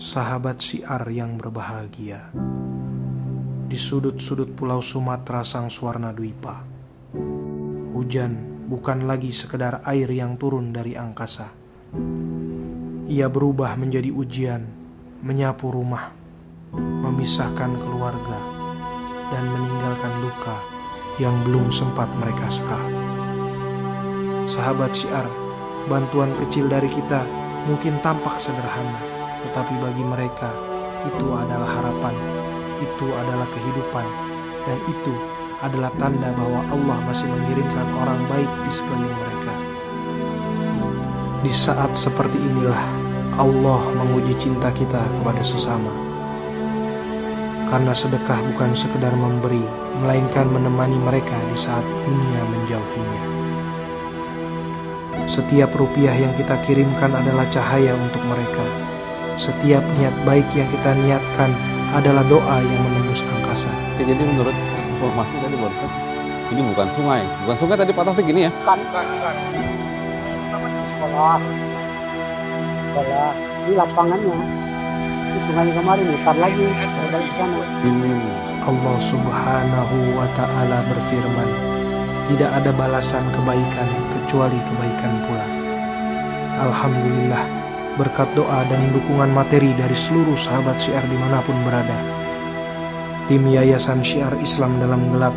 Sahabat syiar yang berbahagia, di sudut-sudut pulau Sumatera sang Swarna Dwipa, hujan bukan lagi sekedar air yang turun dari angkasa. Ia berubah menjadi ujian, menyapu rumah, memisahkan keluarga, dan meninggalkan luka yang belum sempat mereka seka. Sahabat syiar, bantuan kecil dari kita mungkin tampak sederhana, tetapi bagi mereka itu adalah harapan, itu adalah kehidupan, dan itu adalah tanda bahwa Allah masih mengirimkan orang baik di sekeliling mereka. Di saat seperti inilah Allah menguji cinta kita kepada sesama. Karena sedekah bukan sekedar memberi, melainkan menemani mereka di saat dunia menjauhinya. Setiap rupiah yang kita kirimkan adalah cahaya untuk mereka. Setiap niat baik yang kita niatkan adalah doa yang menembus angkasa. Jadi menurut informasi tadi barusan, ini bukan sungai. Bukan sungai tadi Pak Taufik ini ya? Kan. Sekolah. Ini lapangannya. Ini sungai kemarin, mutar lagi. Balik ke sana. Allah Subhanahu wa Ta'ala berfirman, tidak ada balasan kebaikan kecuali kebaikan pula. Alhamdulillah, berkat doa dan dukungan materi dari seluruh sahabat syiar dimanapun berada, tim Yayasan Syiar Islam Dalam Gelap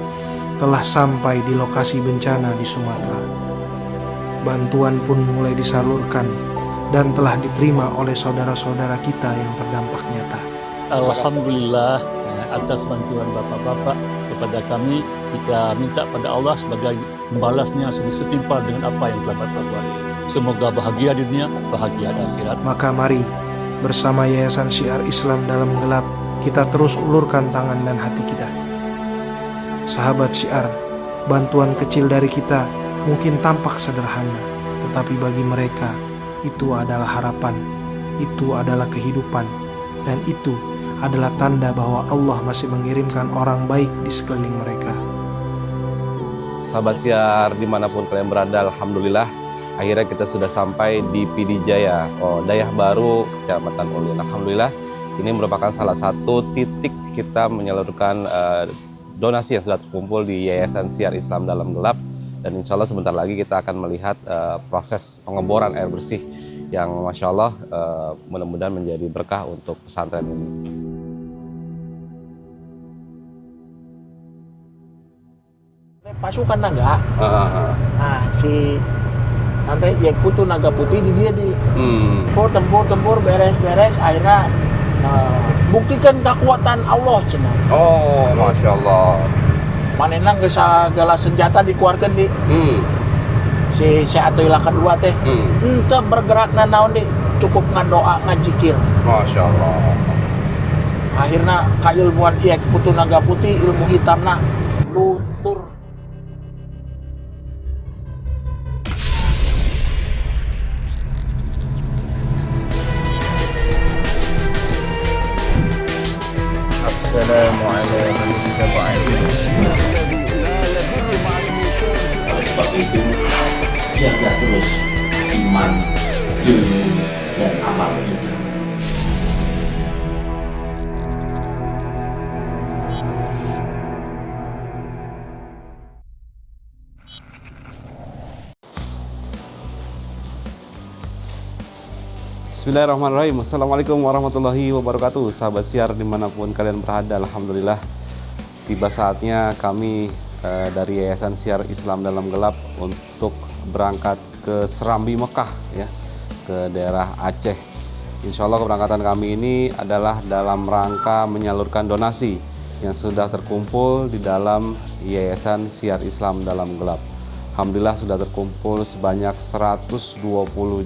telah sampai di lokasi bencana di Sumatera. Bantuan pun mulai disalurkan dan telah diterima oleh saudara-saudara kita yang terdampak nyata. Alhamdulillah atas bantuan bapak-bapak kepada kami, kita minta pada Allah sebagai membalasnya setimpal dengan apa yang telah bapak buat. Semoga bahagia di dunia, bahagia di akhirat. Maka mari bersama Yayasan Syiar Islam Dalam Gelap kita terus ulurkan tangan dan hati kita. Sahabat syiar, bantuan kecil dari kita mungkin tampak sederhana, tetapi bagi mereka itu adalah harapan, itu adalah kehidupan, dan itu adalah tanda bahwa Allah masih mengirimkan orang baik di sekeliling mereka. Sahabat syiar dimanapun kalian berada, alhamdulillah akhirnya kita sudah sampai di PD Jaya, Dayah Baru, Kecamatan Ulin. Alhamdulillah ini merupakan salah satu titik kita menyalurkan donasi yang sudah terkumpul di Yayasan Syiar Islam Dalam Gelap. Dan insya Allah sebentar lagi kita akan melihat proses pengeboran air bersih yang Masya Allah mudah-mudahan menjadi berkah untuk pesantren ini. Pasukan naga. Nah, si nanti ya putu naga putih di dia di tempur beres akhirnya buktikan kekuatan Allah cenah. Oh, Masya Allah. Manena nggak segala senjata dikeluarkan di si atuilah kedua teh ente bergerak naon di cukup ngadoa ngajikir. Masya Allah. Akhirnya kailmuan iek putu naga putih ilmu hitamna luntur. Assalamualaikum Oleh sebab itu, jaga terus iman, ilmu, dan amal kita. Bismillahirrahmanirrahim. Assalamualaikum warahmatullahi wabarakatuh. Sahabat syiar dimanapun kalian berada, alhamdulillah tiba saatnya kami dari Yayasan Syiar Islam Dalam Gelap untuk berangkat ke Serambi Mekah ya, ke daerah Aceh. Insya Allah keberangkatan kami ini adalah dalam rangka menyalurkan donasi yang sudah terkumpul di dalam Yayasan Syiar Islam Dalam Gelap. Alhamdulillah sudah terkumpul sebanyak 120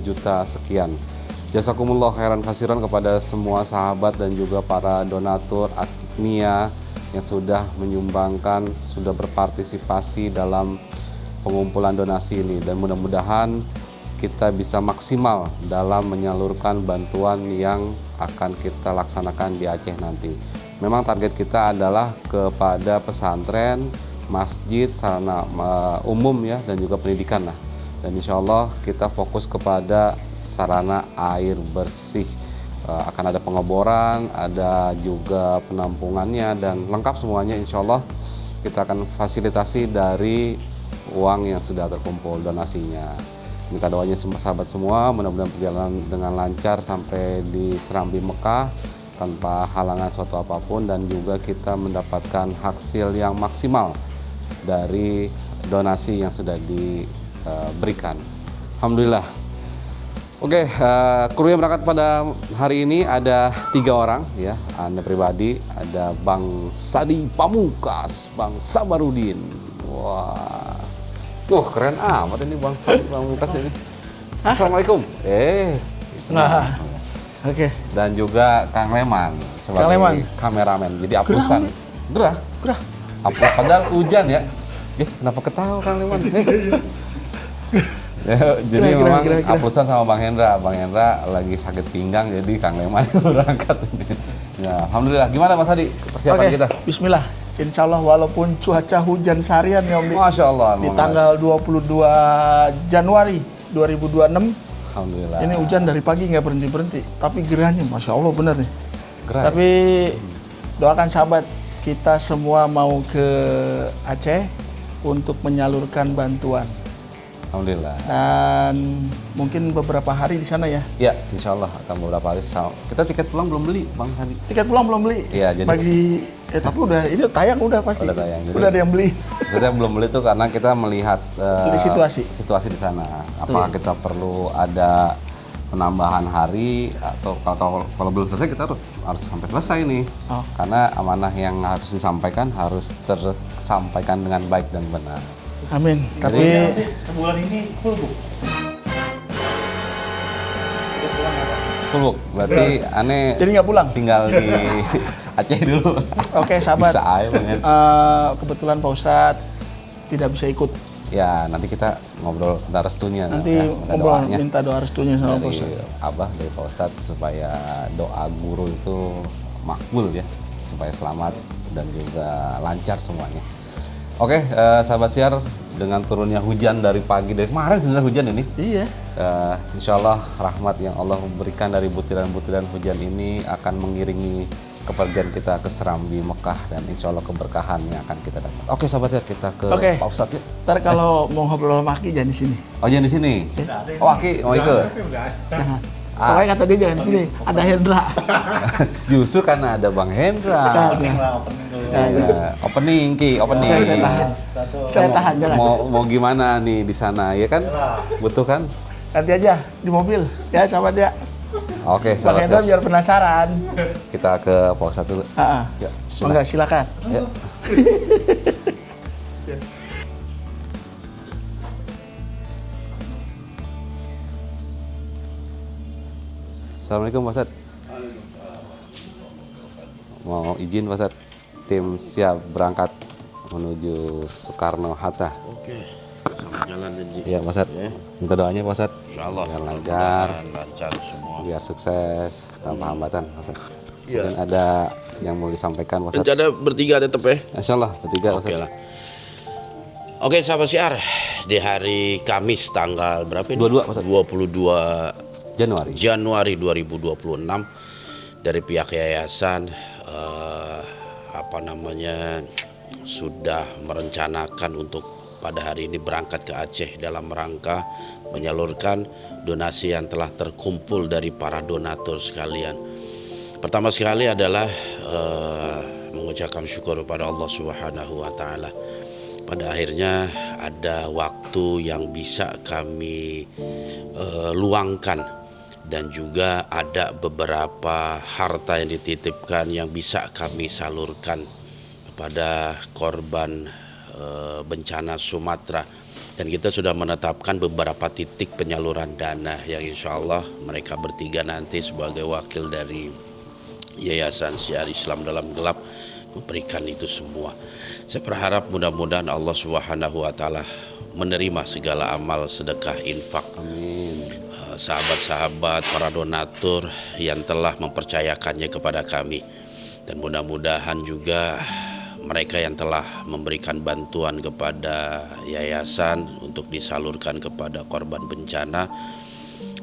juta sekian. Jazakumullah khairan kasiran kepada semua sahabat dan juga para donatur Aknia yang sudah menyumbangkan, sudah berpartisipasi dalam pengumpulan donasi ini. Dan mudah-mudahan kita bisa maksimal dalam menyalurkan bantuan yang akan kita laksanakan di Aceh nanti. Memang target kita adalah kepada pesantren, masjid, sarana umum ya, dan juga pendidikan lah. Dan insya Allah kita fokus kepada sarana air bersih. akan ada pengeboran, ada juga penampungannya dan lengkap semuanya. Insya Allah kita akan fasilitasi dari uang yang sudah terkumpul donasinya. Minta doanya sahabat semua, mudah-mudahan perjalanan dengan lancar sampai di Serambi Mekah tanpa halangan suatu apapun, dan juga kita mendapatkan hasil yang maksimal dari donasi yang sudah diberikan. Alhamdulillah. Oke, kru yang berangkat pada hari ini ada 3 orang ya. Anda pribadi, ada Bang Sadi Pamungkas, Bang Sabarudin. Wah, keren amat ini Bang Sadi Pamungkas ini. Assalamualaikum. Nah, oke. Dan juga Kang Leman sebagai kameramen. Jadi apusan. Gerah. Padahal hujan ya. Kenapa ketawa Kang Leman? Ya, jadi memang apusan sama Bang Hendra. Bang Hendra lagi sakit pinggang, jadi Kang Leman berangkat. Ya, alhamdulillah. Gimana Mas Adi persiapan kita? Bismillah. Insya Allah walaupun cuaca hujan seharian ya Om Di. Masya Allah. Di tanggal 22 Januari 2026. Alhamdulillah. Ini hujan dari pagi nggak berhenti. Tapi gerahnya Masya Allah bener nih. Gerah. Tapi doakan sahabat kita semua mau ke Aceh untuk menyalurkan bantuan. Alhamdulillah. Dan mungkin beberapa hari di sana ya. Ya, insya Allah akan beberapa hari. Kita tiket pulang belum beli, Bang Sadi. Tiket pulang belum beli. Iya, jadi tapi udah ini tayang udah pasti. Udah tayang. Jadi, udah ada yang beli. Maksudnya belum beli tuh karena kita melihat situasi di sana. Apakah kita perlu ada penambahan hari atau kalau belum selesai kita harus sampai selesai nih. Karena amanah yang harus disampaikan harus tersampaikan dengan baik dan benar. Amin. Tapi sebulan ini full book. Full book. Berarti aneh. Jadi nggak pulang. Tinggal di Aceh dulu. Oke, sahabat. Bisa aja banget. Kebetulan Pak Ustadz tidak bisa ikut. Ya, nanti kita ngobrol minta restunya. Nanti ngobrol minta doa restunya sama Pak dari Ustadz. Abah, dari Pak Ustadz supaya doa guru itu makbul ya, supaya selamat dan juga lancar semuanya. Oke, sahabat siar, dengan turunnya hujan dari pagi, dari kemarin sebenarnya hujan ini. Iya. Insya Allah rahmat yang Allah berikan dari butiran-butiran hujan ini akan mengiringi kepergian kita ke Serambi Mekah, dan insya Allah keberkahan yang akan kita dapat. Oke sahabat siar, kita ke Pak Ustadz yuk. Ntar kalau mau ngobrol sama Aki jangan di sini. Oh, jangan di sini. Oh, Aki mau ikut. Jangan. Pokoknya kata dia jangan di sini. Ada Hendra. Justru karena ada Bang Hendra. Opening. Saya tahan jalan. Mau gimana nih di sana ya kan? Butuh kan? Nanti aja di mobil ya sahabat ya. Oke, Bang Hendra biar penasaran. Kita ke Pak Ustadz dulu. Ya, enggak, silakan. Ya. Assalamualaikum Pak Ustadz. Mau izin Pak Ustadz, tim siap berangkat menuju Soekarno-Hatta. Oke, jalan aja. Iya Pak Ustadz, minta doanya Pak Ustadz. Insyaallah Biar lancar, semua. biar sukses tanpa hambatan Pak Ustadz. Iya. Dan ada yang mau disampaikan Pak Ustadz. Rencana bertiga tetap ya? Insya Allah bertiga Pak Oke Ustadz. lah. Oke sahabat siar, di hari Kamis tanggal berapa ini? 22, Pak Ustadz. 22 Januari 2026 dari pihak yayasan sudah merencanakan untuk pada hari ini berangkat ke Aceh dalam rangka menyalurkan donasi yang telah terkumpul dari para donatur sekalian. Pertama sekali adalah mengucapkan syukur kepada Allah Subhanahu wa taala. Pada akhirnya ada waktu yang bisa kami luangkan, dan juga ada beberapa harta yang dititipkan yang bisa kami salurkan kepada korban bencana Sumatera, dan kita sudah menetapkan beberapa titik penyaluran dana yang insya Allah mereka bertiga nanti sebagai wakil dari Yayasan Syiar Islam Dalam Gelap memberikan itu semua. Saya berharap mudah-mudahan Allah Subhanahu wa taala menerima segala amal sedekah infak. Amin. Sahabat-sahabat, para donatur yang telah mempercayakannya kepada kami, dan mudah-mudahan juga mereka yang telah memberikan bantuan kepada yayasan untuk disalurkan kepada korban bencana,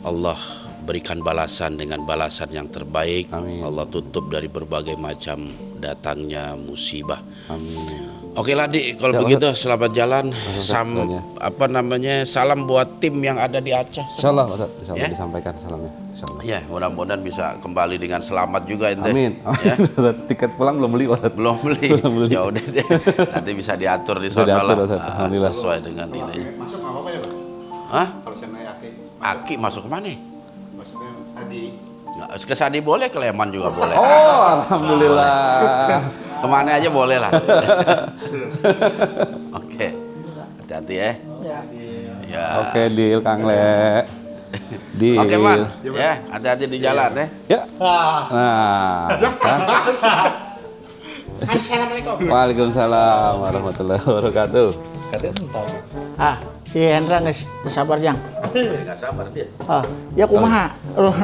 Allah berikan balasan dengan balasan yang terbaik. Amin. Allah tutup dari berbagai macam datangnya musibah. Amin. Oke lah Dik, kalau Ya, begitu selamat jalan. Doanya. Salam buat tim yang ada di Aceh. Insyaallah Ustaz, insyaallah Ya. disampaikan salamnya. Insyaallah. Ya, mudah-mudahan bisa kembali dengan selamat juga ente. Amin. Ya. Ustaz, tiket pulang belum beli Ustaz. Belum beli. Belum beli. Ya udah deh. Nanti bisa diatur di Bisa sana diatur, lah. Ustaz. Alhamdulillah. Sesuai dengan ini. Masuk nggak apa-apa ya Pak? Hah? Kalau saya naik Aki, Aki masuk kemana? maksudnya tadi Nggak, ke Sadi boleh, ke Leman juga boleh. Oh, alhamdulillah. Kemana aja boleh lah. Oke. Hati-hati ya. Ya. Oke, deal Kang Le. Deal. Oke, Man. Ya, hati-hati di jalan ya. Ya. Nah. Kan? Assalamualaikum. Waalaikumsalam warahmatullahi wabarakatuh. Si Hendra nggak sabar Jang. Enggak sabar dia. Ya kumaha.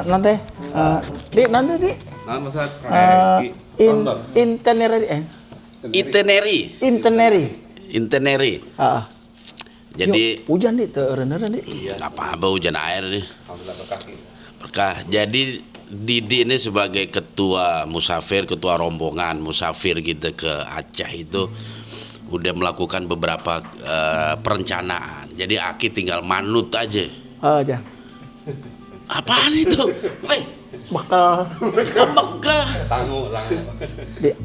Nanti nanti di Nah, Ustaz. itinerary. Itinerary. Jadi Hujan di teureun-eureun di. nggak apa-apa hujan air nih. Berkah. Jadi Didi ini sebagai ketua musafir, ketua rombongan musafir kita ke Aceh itu udah melakukan beberapa perencanaan. Jadi Aki tinggal manut aja. Jang. Apaan itu? Weh, Bakal bekal, Sangu.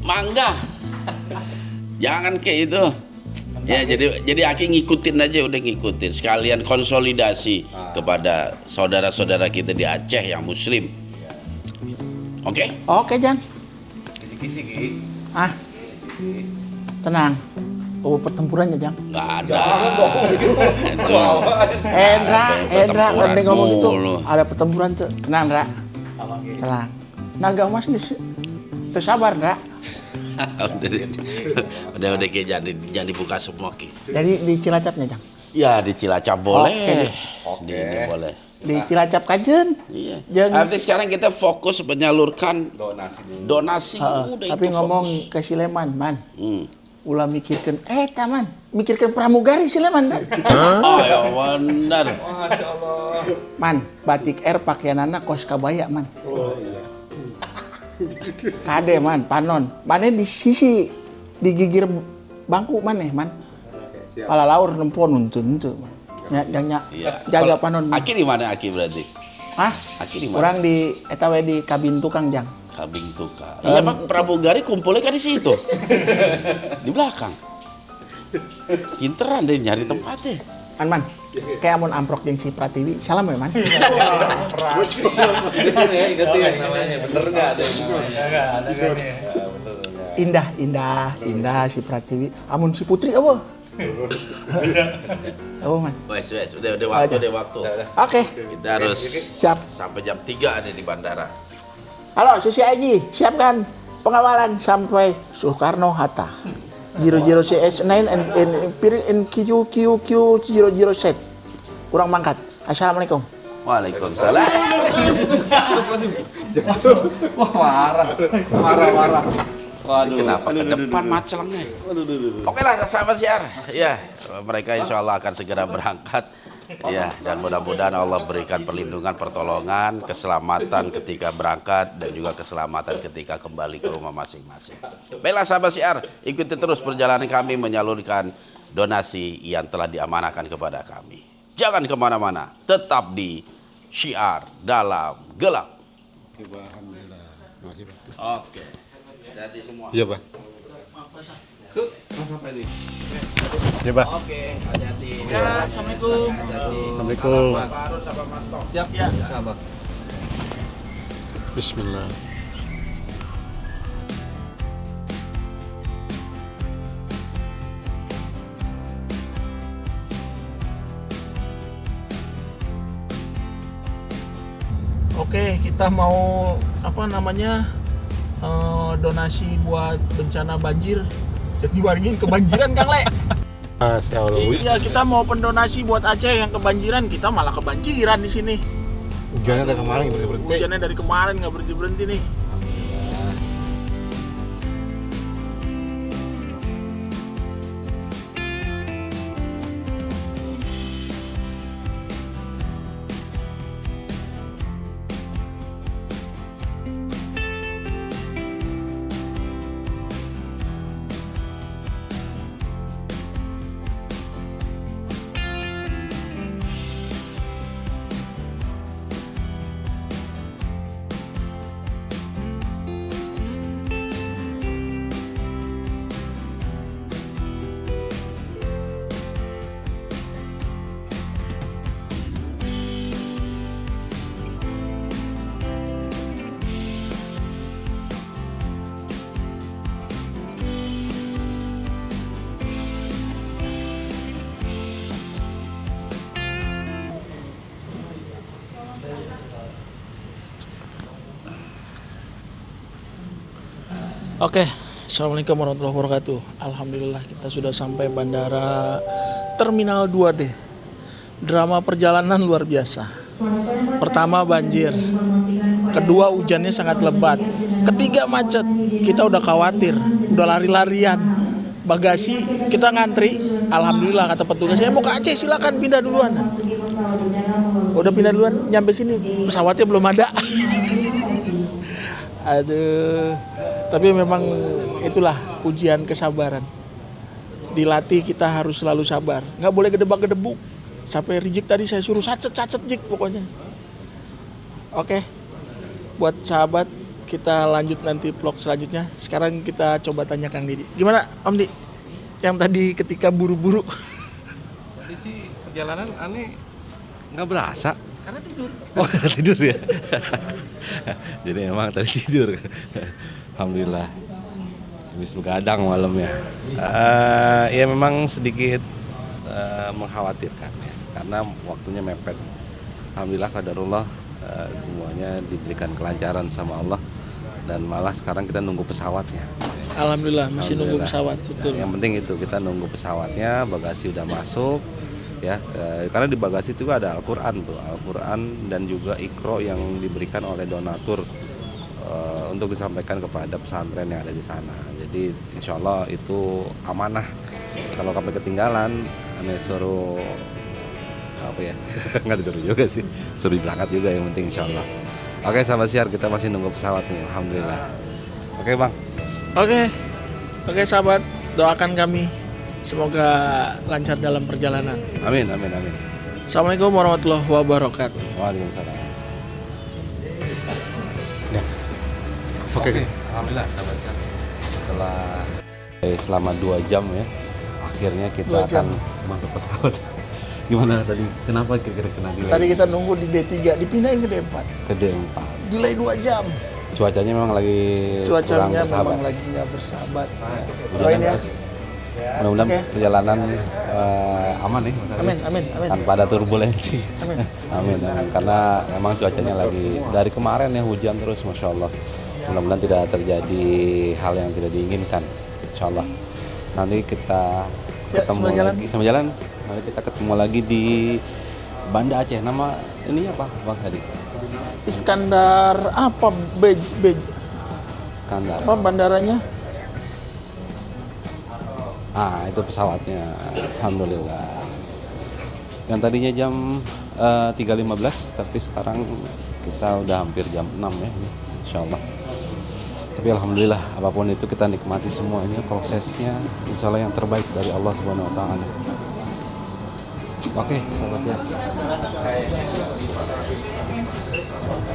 mangga. Jangan kayak itu. Ya, jadi Aki ngikutin aja, udah ngikutin. Sekalian konsolidasi kepada saudara-saudara kita di Aceh yang muslim. Oke? Oke, Jang. Kisi-kisi Ki. Tenang. Pertempurannya, Jang. Nggak ada. Itu. Hendra, nanti ngomong itu mulu. ada pertempuran tuh. Tenang, Ndra. Tenang. Naga Mas geus teu sabar, Ndra. udah Ki, jangan dibuka semua Ki. Jadi di Cilacapnya, Jang. Ya di Cilacap boleh. Oke. Di ini boleh. Di Cilacap kajen. Iya. Jeung Nanti sekarang kita fokus menyalurkan Donasi dulu. donasi. Udah tapi itu ngomong fokus. ke Sileman, Man. Ulah Mikirkan taman, mikirkan pramugari Sileman, Ndra. Oh ya benar. Man, batik air pakaianana kos kabaya, Man. Kade, Man, panon. Mane di sisi digigir bangku maneh, Man. Pala laur nempon untun tuh. Iya. Jaga Kalau panon. Man. Aki di mana Aki berarti? Hah? Aki di mana? Kurang di eta we di kabin tukang, Jang. Kabing tukar. Iya Pak, pramugari kumpulnya kan di situ. Di belakang. Pinteran deh nyari tempatnya. Man. Kayak amun amprok jeung si Pratiwi. Salam ya, Man. Ingat yang namanya. Bener enggak ada yang namanya? Indah si Pratiwi. Amun si Putri apa? Oh, Man. Wes, udah waktu. Oke. Kita harus Siap. sampai jam 3 ada di bandara. Halo, Susi Aji, siapkan pengawalan sampai Soekarno-Hatta. 00CS9 in QQQ007. Kurang mangkat. Assalamualaikum. Waalaikumsalam. Wah, marah. Waduh. Kenapa ke depan macelengnya? Oke lah, sahabat siar. Ya, mereka insya Allah akan segera berangkat. Ya, dan mudah-mudahan Allah berikan perlindungan, pertolongan, keselamatan ketika berangkat dan juga keselamatan ketika kembali ke rumah masing-masing. Baiklah sahabat siar, ikuti terus perjalanan kami menyalurkan donasi yang telah diamanahkan kepada kami. Jangan kemana-mana, tetap di Syiar Dalam Gelap. Oke, hati semua. Iya Pak. Tuh, Mas sampai nih. Iya Pak. Oke, hati-hati. Assalamualaikum. Assalamualaikum. Pak Harun sama Mas Tok. Siap ya, sahabat. Bismillah. Oke, kita mau donasi buat bencana banjir. Jadi waringin kebanjiran, Kang Le. Masya Allah. Iya, kita mau pendonasi buat Aceh yang kebanjiran. Kita malah kebanjiran di sini. Hujannya dari kemarin berhenti. Hujannya dari kemarin nggak berhenti nih. Oke, Assalamualaikum warahmatullahi wabarakatuh. Alhamdulillah kita sudah sampai bandara Terminal 2D. Drama perjalanan luar biasa. Pertama banjir, kedua hujannya sangat lebat, ketiga macet. Kita udah khawatir, udah lari-larian. Bagasi kita ngantri. Alhamdulillah kata petugas, saya mau ke Aceh silakan pindah duluan. Udah pindah duluan, nyampe sini pesawatnya belum ada. Aduh, tapi memang itulah ujian kesabaran. Dilatih kita harus selalu sabar, nggak boleh gedebak-gedebuk. Sampai reject tadi saya suruh sacet jik pokoknya. Oke, buat sahabat kita lanjut nanti vlog selanjutnya. Sekarang kita coba tanya Kang Didi. Gimana Om Di? Yang tadi ketika buru-buru. Tadi sih perjalanan aneh nggak berasa. Karena tidur. Oh, karena tidur ya. Jadi emang tadi tidur. Alhamdulillah. Habis begadang malamnya. Ya memang sedikit mengkhawatirkan ya, karena waktunya mepet. Alhamdulillah qadarullah semuanya diberikan kelancaran sama Allah, dan malah sekarang kita nunggu pesawatnya. Alhamdulillah masih nunggu pesawat, betul. Yang penting itu kita nunggu pesawatnya, bagasi udah masuk ya, karena di bagasi itu ada Al-Quran dan juga Iqra yang diberikan oleh donatur untuk disampaikan kepada pesantren yang ada di sana. Jadi insya Allah itu amanah. Kalau kami ketinggalan, aneh suruh apa ya? Nggak disuruh juga sih, suruh berangkat juga yang penting insya Allah. Oke, sahabat siar, kita masih nunggu pesawat nih, alhamdulillah. Oke bang. Oke sahabat, doakan kami semoga lancar dalam perjalanan. Amin. Assalamualaikum warahmatullahi wabarakatuh. Waalaikumsalam. Oke. Alhamdulillah sahabat siar. Setelah selama 2 jam ya, akhirnya kita 2 jam. akan masuk pesawat. Gimana tadi? Kenapa kira-kira kena delay? Tadi kita nunggu di D3, dipindahin ke D4. Ke D4. Delay 2 jam. Cuacanya memang lagi kurang Cuacanya bersahabat. memang lagi nggak bersahabat. Hujan Doain ya. terus. Mudah-mudahan Oke. perjalanan aman nih, Amin. tanpa ada turbulensi. Amin. Amin. Karena memang cuacanya lagi dari kemarin ya hujan terus, masya Allah. Mudah-mudahan tidak terjadi hal yang tidak diinginkan, insya Allah. Nanti kita Ya, ketemu sama jalan. lagi sama jalan. Nanti kita ketemu lagi di Banda Aceh. Nama ininya apa, Bang Sadi? Iskandar apa bej Skandar. apa bandaranya? Itu pesawatnya, alhamdulillah. Yang tadinya jam 3.15, tapi sekarang kita udah hampir jam 6 ya, insya Allah. Tapi alhamdulillah, apapun itu kita nikmati semuanya, prosesnya, insya Allah yang terbaik dari Allah Subhanahu Wa Taala. Oke, sahabat siap.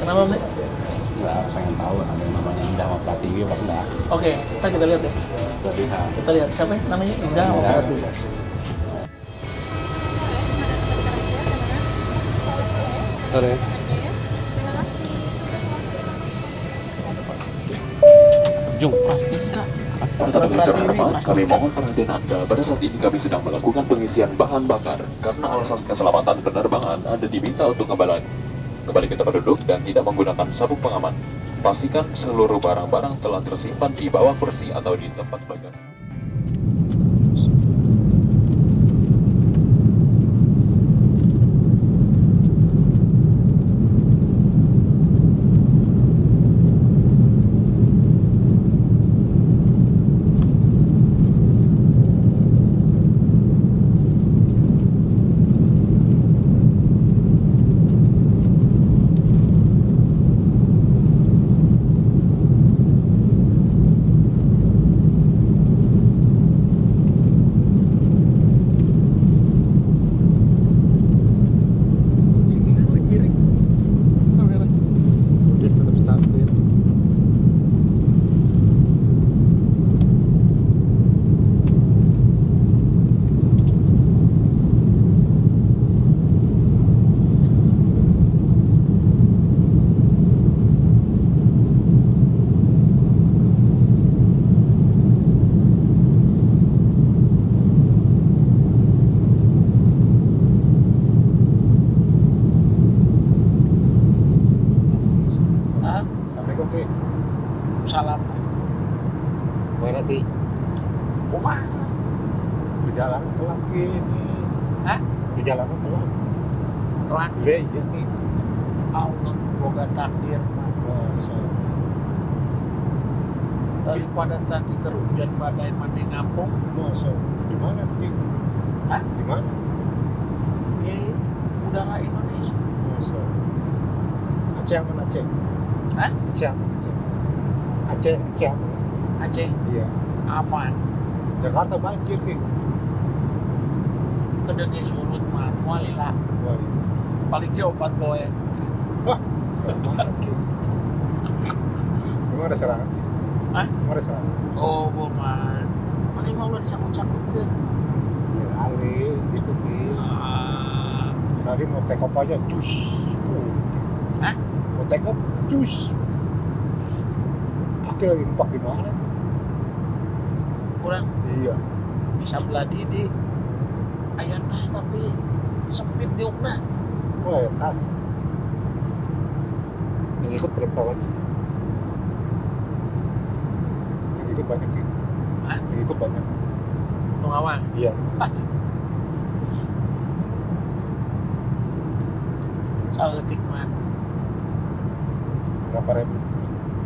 Kenapa Mbak? Nggak, pengen tahu ada yang namanya Indah sama Pratiwi apa enggak? Oke, ntar kita lihat ya. Kita lihat siapa ya namanya Indah sama Indah. Pratiwi. Sore. Jung. Prastika. Kami Pratiwi, kami mohon perhatian Anda. Pada saat ini kami sedang melakukan pengisian bahan bakar. Karena alasan keselamatan penerbangan, Anda diminta untuk kembali ke tempat duduk dan tidak menggunakan sabuk pengaman. Pastikan seluruh barang-barang telah tersimpan di bawah kursi atau di tempat bagasi. perjalanan telat. Telat. Iya, iya nih. Allah boga takdir man. Masa. Daripada tadi kerugian badai mandi ngampung, Masa. Di mana nih? Hah? Di mana? udara Indonesia. Masa. Aceh aman Aceh. Hah? Aceh aman Aceh. Aceh aman. Aceh Iya. aman. Jakarta banjir nih. Kedenge surut man, walila. Wah. Paling ke obat boe. Gimana ada serangan? Hah? Gimana ada serangan? Oh, man. Mana mau udah disangkut-sangkut ke? Ya kali gitu nih. Tadi mau take off aja dus. Hah? Mau take off dus. Aki lagi numpak di mana? Kurang Iya. bisa beladi di ayat tas tapi sempit diukna. Oh ya tas. Yang ikut berapa lagi? Yang ikut banyak nih. Hah? Yang ikut banyak. Nung awal. Iya. Saeutik man. Berapa ribu?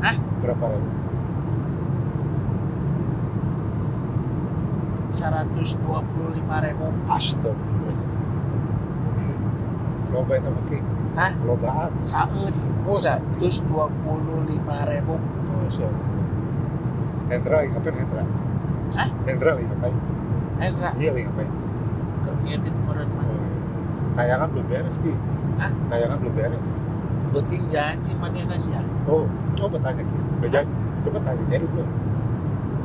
Hah? Berapa ribu? 125.000. Astagfirullah. Loba itu mungkin. Hah? Lobaan. Saeutik Oh, 125.000. Masya Allah. Hendra lagi ngapain Hendra? Hah? Hendra lagi ngapain? Hendra Iya lagi ngapain? keur ngedit meureun man. Tayangan belum beres Ki. Hah? Tayangan belum beres. Beuting janji manehna sia. Oh, coba tanya Ki. Udah jadi? Coba tanya jadi belum?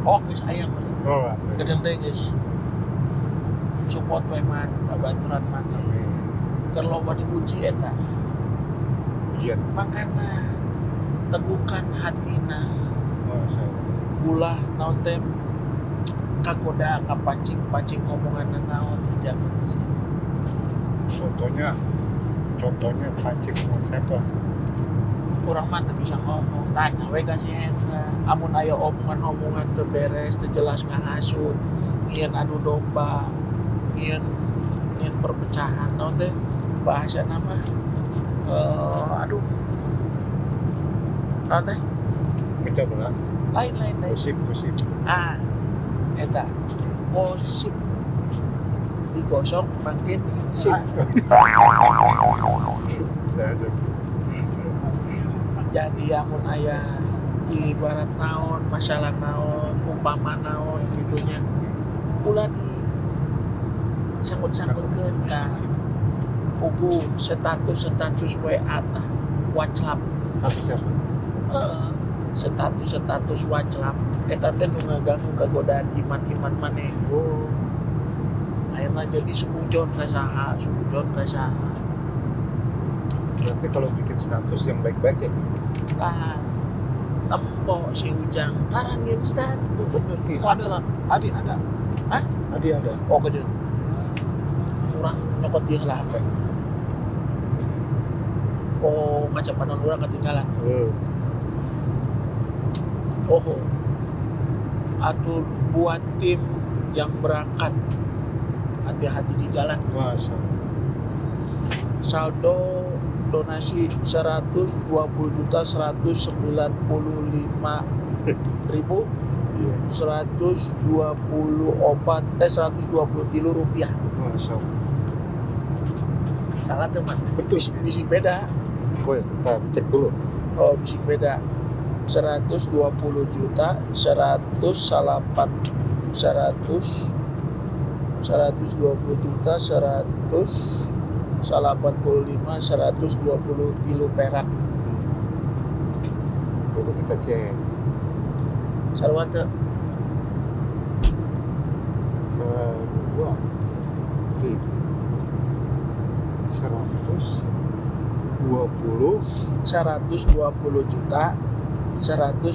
Oh, geus aya meureun. Oh, Kedeung teh geus. Support we man, babaturan maneh. amin. Keur loba diuji eta. Ujian. Makana teguhkan hatina. Masya Allah. Ulah naon teh kagoda kapancing-pancing omongan naon jangan sih. Contohnya pancing konsep lah. Kurang mah teu bisa ngomong, tanya we ka si Hendra. Amun aya omongan-omongan teu beres, teu jelas ngahasut, ngieun adu domba, ngieun perpecahan, naon teh bahasana mah aduh. Naon teh? Pecah belah. Lain. Gosip. Ah, eta gosip digosok makin sip. Bisa aja. Jadi amun aya ibarat naon masalah naon umpama naon gitunya ulah di sangkut-sangkutkeun ka kubu status WA tah WhatsApp. Tapi siapa? Status WhatsApp eta teh nu ngaganggu kagodaan iman maneh. Oh, Akhirna jadi suujon ka saha. berarti kalau bikin status yang baik-baik ya. Tah tempo si Ujang karangin status Bener Ki. WhatsApp. Adi ada. Hah? Adi ada. Oh kejeun. Urang nyokot dia lah HP. Oh kaca pandang urang ketinggalan. Oh. Atur buat tim yang berangkat. Hati-hati di jalan. Masya Allah. Saldo donasi 120.195.000 Iya. 120 rupiah. Masya Allah. Salah teman. Betul. Bisik beda. Koy, kita cek dulu. Oh, bisik beda. 120 juta 120 juta 185 kilo perak. Coba kita cek. Sarwa teu Sarua. Oke. 120 juta 120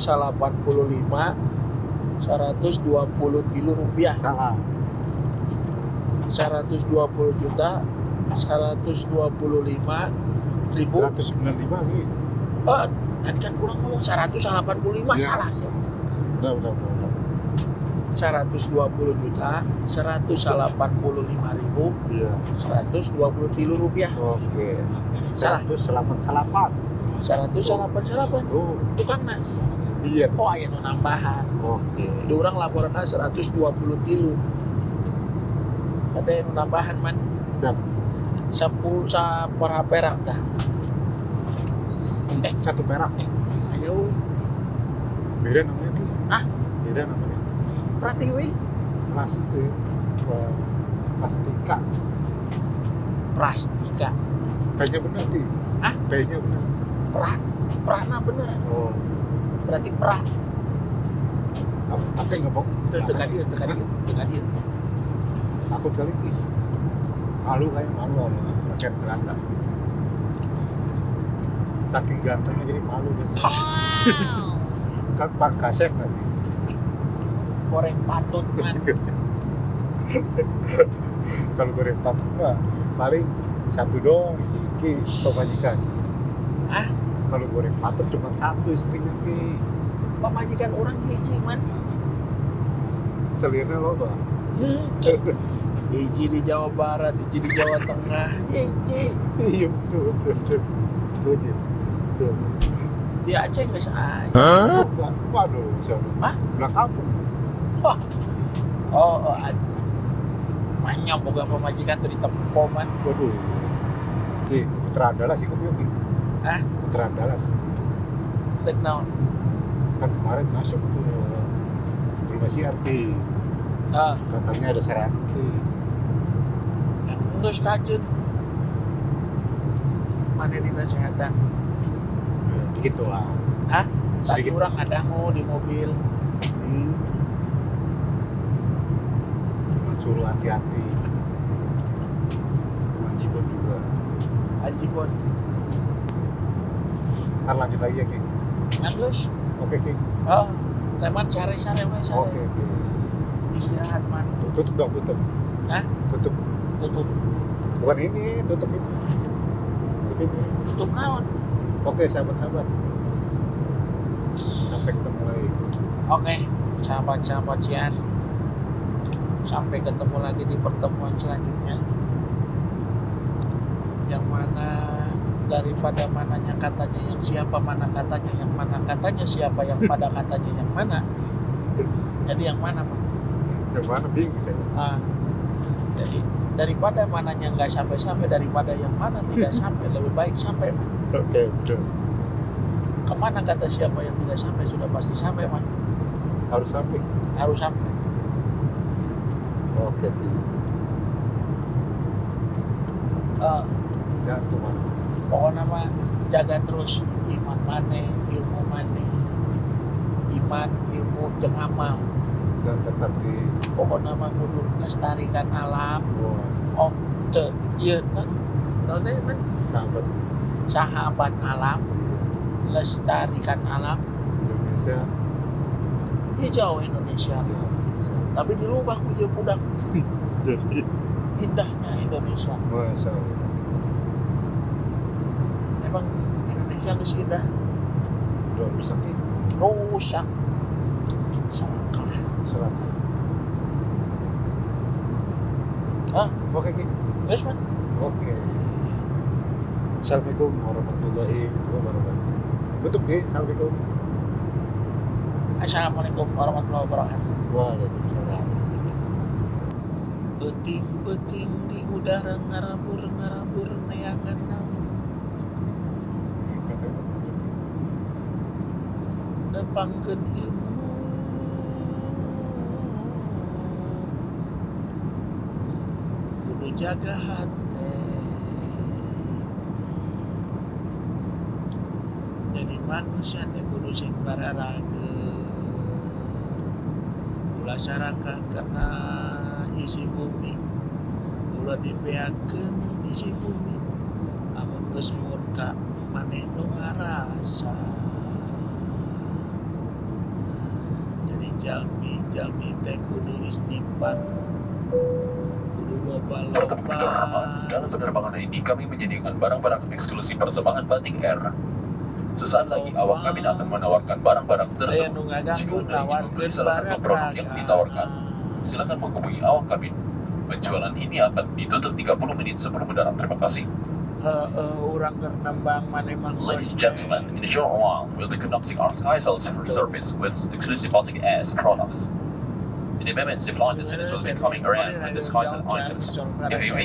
kilo rupiah. Salah. 120 juta 125.000. 195 nih. Oh, tadi kan kurang ngomong 185 Ya. salah sih. Udah. 120 juta 185.000 Iya. 120 rupiah. Oke. Salah. 108. 188 Oh, tukang nas. iya. Oh aya nu nambahan. Oke. Di urang laporanna 120 katanya nu nambahan man Siap. 10 saparaha perak tah. Satu perak. Ayo Beda namanya tuh. Hah? Beda namanya. Pratiwi Plastik. Plastika. Prastika. Kayaknya benar sih. Hah? Kayaknya benar. Prana bener. Oh. Berarti pra. Apa nggak mau? Tekan dia. Takut kali ih. Malu sama rakyat jelata. Saking gantengnya jadi malu deh. Kan pangkasek nanti. Goreng patut man. Kalau goreng patut mah paling satu dong iki pemajikan. Ah? Kalau goreng patut cuma satu istrinya ki. Pamajikan orang hiji man. Selirnya loba. Hiji di Jawa Barat, hiji di Jawa Tengah, hiji. Iya betul. Di Aceh nggak saja. Waduh, bisa. Hah? Pulang kampung. Oh, aduh. Manya boga pamajikan dari tempo man. Waduh. Putra Andalas sih kok Yogi. Hah? Putra Andalas. Tek naon? Kan kemarin masuk ke rumah si Arti. Ah, Katanya ada serangan. geus kajeun. Mana dinas kesehatan? Dikit lah. Hah? Tadi Sedikit. orang ngadangu di mobil. Cuma suruh hati-hati. Wajibon juga. Ajibon. Ntar lanjut lagi ya Ki. Nanggus. Oke Ki. Oh, leman sare-sare we sare. Oke Ki. Istirahat man. Tutup dong, tutup. Hah? Tutup. Tutup. Bukan ini, tutup ini. Tutup ini. Tutup naon? Oke sahabat-sahabat. Sampai ketemu lagi. Oke, sahabat-sahabat siar. Sampai ketemu lagi di pertemuan selanjutnya. Yang mana daripada mananya katanya yang siapa, mana katanya yang mana katanya siapa, yang pada katanya yang mana. Jadi yang mana, Pak? Yang mana bingung saya. Jadi daripada mananya nggak sampai-sampai, daripada yang mana tidak sampai, lebih baik sampai, Man. Oke, betul. Kemana kata siapa yang tidak sampai sudah pasti sampai, Man. Harus sampai. Harus sampai. Oke, Ki. Jatuh mana? Pokoknya mah jaga terus iman maneh, ilmu maneh, iman, ilmu, jeung amal. Dan tetap di Pokoknya mah kudu lestarikan alam. bawah Oh, ieu naon teh, Man? sahabat Sahabat alam, lestarikan alam. Indonesia. Hijau Indonesia. Ya, Tapi dirubah ku jeung budak jadi indahnya Indonesia. Masya Allah. Emang Indonesia geus indah, Udah rusak Ki. rusak. Salah. Selatan. Oke Ki. Geus, Man. Oke. Assalamualaikum warahmatullahi wabarakatuh. Tutup Ki. Assalamualaikum. Assalamualaikum warahmatullahi wabarakatuh. Waalaikumsalam. Peting-peting di udara ngarabur neangan naon. Nepangkeun ilmu. Kudu jaga hati. Jadi manusia teh kudu sing bararageun. Ulah sarakah karena isi bumi, ulah dibeakeun isi bumi. Amun geus murka maneh nu ngarasa. Jadi jalmi teh kudu istighfar, kudu loba-loba. Dalam penerbangan ini kami menyediakan barang-barang eksklusif persembahan Batik Air. Sesaat lagi awak kabin akan menawarkan barang-barang Aya tersebut. nu Jika ngaganggu Anda ingin membeli nawarkeun salah satu barang produk yang ditawarkan, silakan menghubungi awak kabin. Penjualan ini akan ditutup 30 menit sebelum mendarat. Terima kasih. Urang keur nembang maneh mah. Ladies and gentlemen, in a short while, we'll be conducting our SkySail service with exclusive Baltic Air's products. In a moment, the flight attendants will be coming around with the SkySail items. If you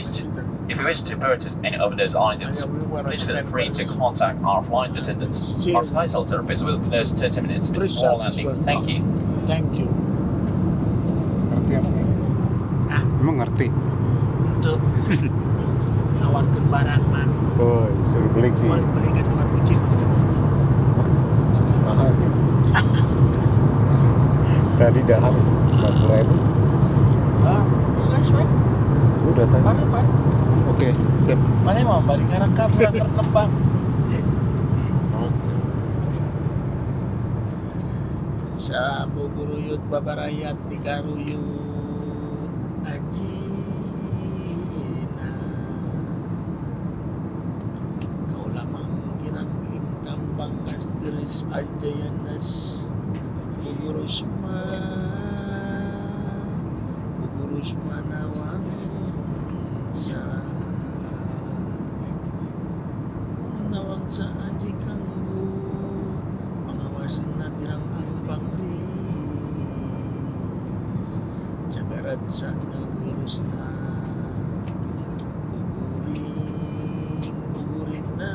wish to purchase any of those items, please feel free to contact our flight attendants. Our SkySail service will close 30 minutes before landing. Thank you. Thank you. Ngerti emang ini? Ah. Emang ngerti? Tuh. Nawarkeun barang man. Oh, suruh beli ki. Mau beli ke tukang kucing. Mahal ki. Tadi dahar 40.000. Enggak suat. Udah tadi. Pan. Oke, siap. Mana mau balik ngarang ka urang keur nembang. Sabu guruyut babarayat dikaruyut ajina. Kaulah mangkirang kampang asteris ajayanas bugurus manawang sa aji kanggo pangawasan tirang ambang ris jagarat sa nagurus na buguring na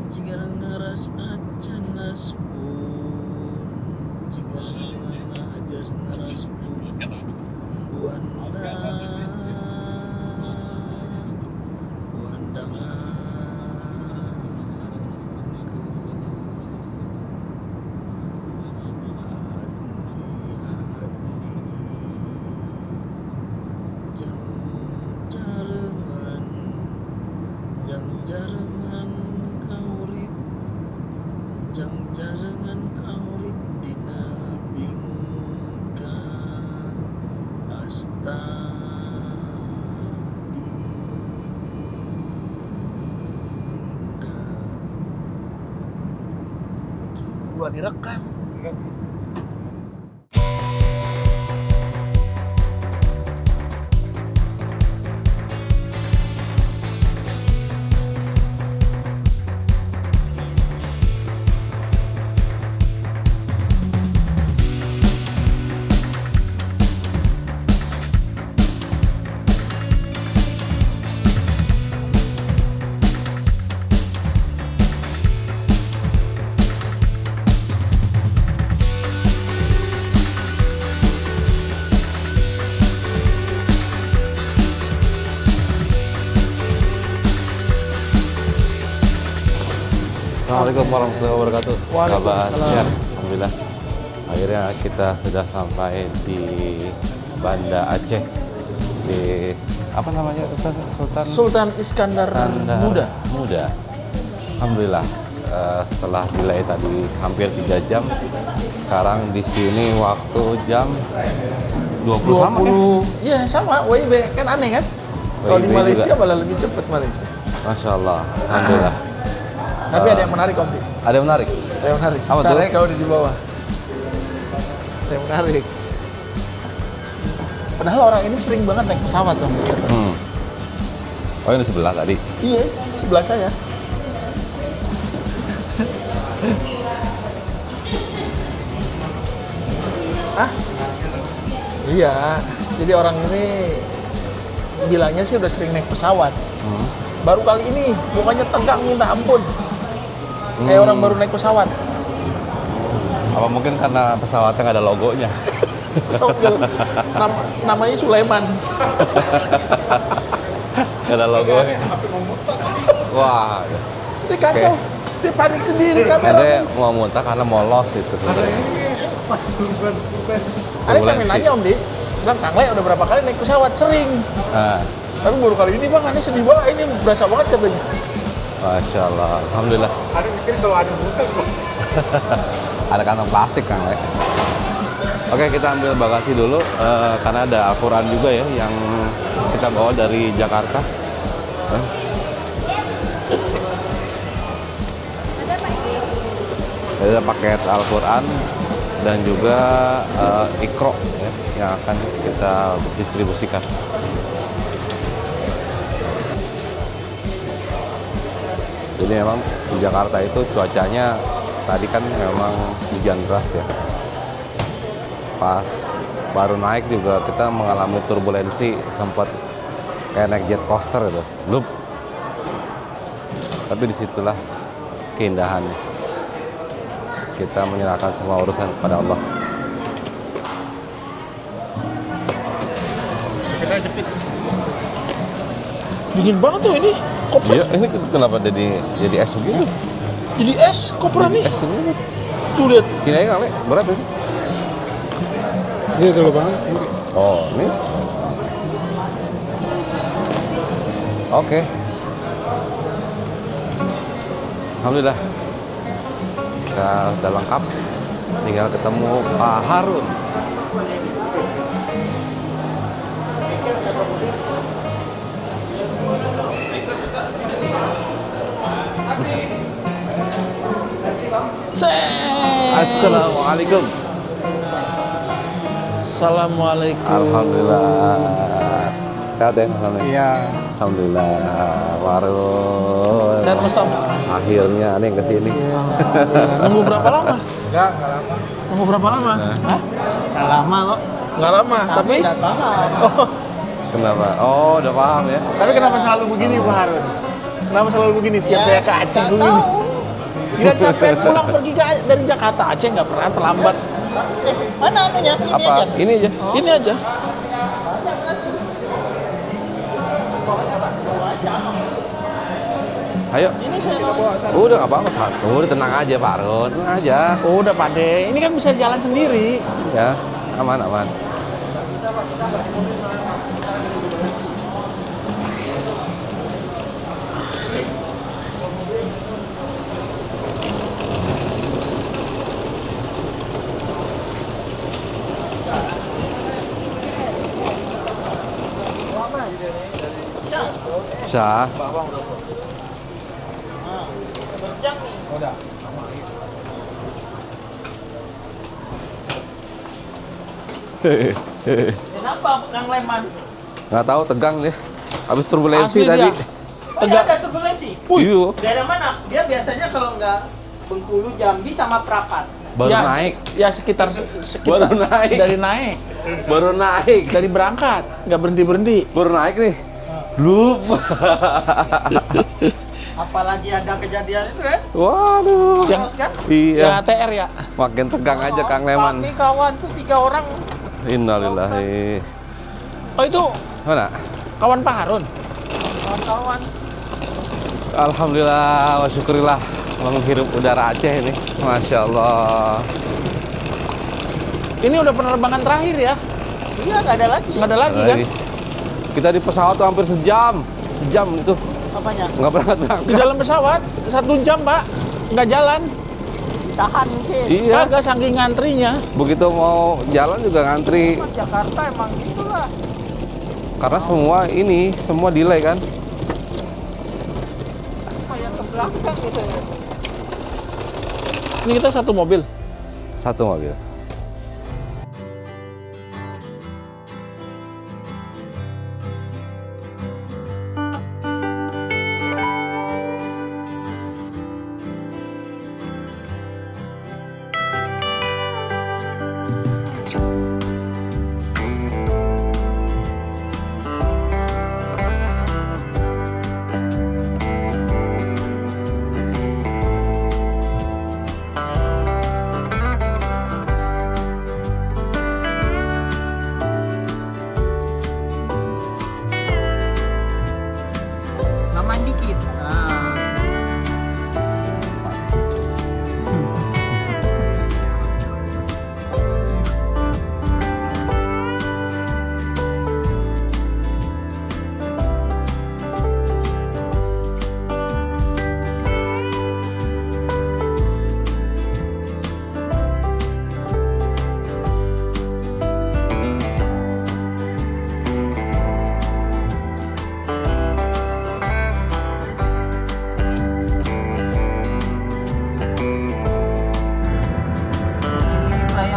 jika ngaras acanas pun jika ajas naras pun buanda jarengan kaurip dina bingka asta gua direkam. Assalamualaikum warahmatullahi wabarakatuh. Waalaikumsalam. Sahabat Siar, alhamdulillah akhirnya kita sudah sampai di Banda Aceh di apa namanya Sultan Iskandar Muda. Alhamdulillah setelah delay tadi hampir 3 jam, sekarang di sini waktu jam 20 sama ya? Iya sama, WIB kan aneh kan? Kalau di WIB Malaysia juga. malah lebih cepat Malaysia. Masya Allah, alhamdulillah. Tapi ada yang menarik Om Pi. Ada yang menarik. Ada yang menarik. Apa tuh? Kalau di bawah. Ada yang menarik. Padahal orang ini sering banget naik pesawat Om Pi. Oh ini sebelah tadi. Iya, sebelah saya. Hah? Iya, jadi orang ini bilangnya sih udah sering naik pesawat. Baru kali ini mukanya tegang minta ampun. Kayak orang baru naik pesawat. Apa mungkin karena pesawatnya nggak ada logonya? Pesawat namanya Sulaiman. Nggak ada logonya. Wah. Dia kacau. Dia panik sendiri Dia kameramen. mau muntah karena mau los itu sebenarnya. Ada sampe nanya Om Di, bilang Kang Le udah berapa kali naik pesawat? Sering. Nah, Tapi baru kali ini Bang, aneh sedih banget. Ini berasa banget katanya. Masya Allah, alhamdulillah. Ada mikir kalau ada muntah kok. Ada kantong plastik Kang Le. Oke, kita ambil bagasi dulu karena ada Al-Quran juga ya yang kita bawa dari Jakarta. Ada paket Al-Quran dan juga Iqra ya, yang akan kita distribusikan. Jadi memang di Jakarta itu cuacanya tadi kan memang hujan deras ya. Pas baru naik juga kita mengalami turbulensi, sempat kayak naik jet coaster gitu, loop. Tapi disitulah keindahan kita menyerahkan semua urusan kepada Allah. Kita jepit. Dingin banget tuh ini. Koper. Iya, ini kenapa jadi es begini? Jadi es koperan nih. Es ini Tuh lihat. sini aja kali, berat ini. Iya dulu bang. Oh, ini. Oke. Alhamdulillah. Kita udah lengkap. Tinggal ketemu Pak Harun. Assalamualaikum. Assalamualaikum. Alhamdulillah. Sehat ya, Alhamdulillah. Iya. Alhamdulillah. Warun. Sehat Mas Tom. Akhirnya nih kesini. Nunggu berapa lama? Enggak lama. Nunggu berapa lama? Hah? Nggak lama kok. Nggak lama, tapi Nggak paham. oh, Kenapa? Oh, udah paham ya. tapi kenapa selalu begini Pak Harun? Kenapa selalu begini? Siap saya ke Aceh Nggak begini. tahu. Tidak sampai pulang pergi dari Jakarta Aceh nggak pernah terlambat. Mana anunya? Ini Apa? aja. Ini aja. Ini aja. Ayo. Ini saya bawa. Udah nggak apa-apa. Udah tenang aja Pak Harun. Tenang aja. Oh, udah Pak De. Ini kan bisa jalan sendiri. Ya, aman aman. Bisa. Kenapa Kang Leman? Nggak tahu, tegang deh. Habis turbulensi Asli dia. tadi. Oh, iya, ada turbulensi. Iya. Daerah mana? Dia biasanya kalau nggak Bengkulu, Jambi sama Prapat. Baru ya, naik. Ya sekitar Baru naik. dari naik, Baru naik. dari berangkat, nggak berhenti. Baru naik nih. Belum. Apalagi ada kejadian itu kan? Waduh. Yang Terus kan? Iya. yang ATR ya. Makin tegang aja Kang Leman. Kami kawan tuh 3 orang. Innalillahi. Oh itu Mana? kawan Pak Harun. Kawan-kawan. Alhamdulillah wa syukurillah menghirup udara Aceh ini. Masya Allah. Ini udah penerbangan terakhir ya. Iya, nggak ada lagi. Nggak ada lagi kan? Kita di pesawat tuh hampir sejam. Sejam itu. Apanya? Nggak berangkat Di berangkat. dalam pesawat 1 jam Pak, nggak jalan. Ditahan mungkin. Iya. Kagak saking ngantrinya. Begitu mau jalan juga ngantri. Mas, Jakarta emang gitulah. Karena semua delay kan. Apa yang ke belakang biasanya? Ini kita satu mobil. Satu mobil.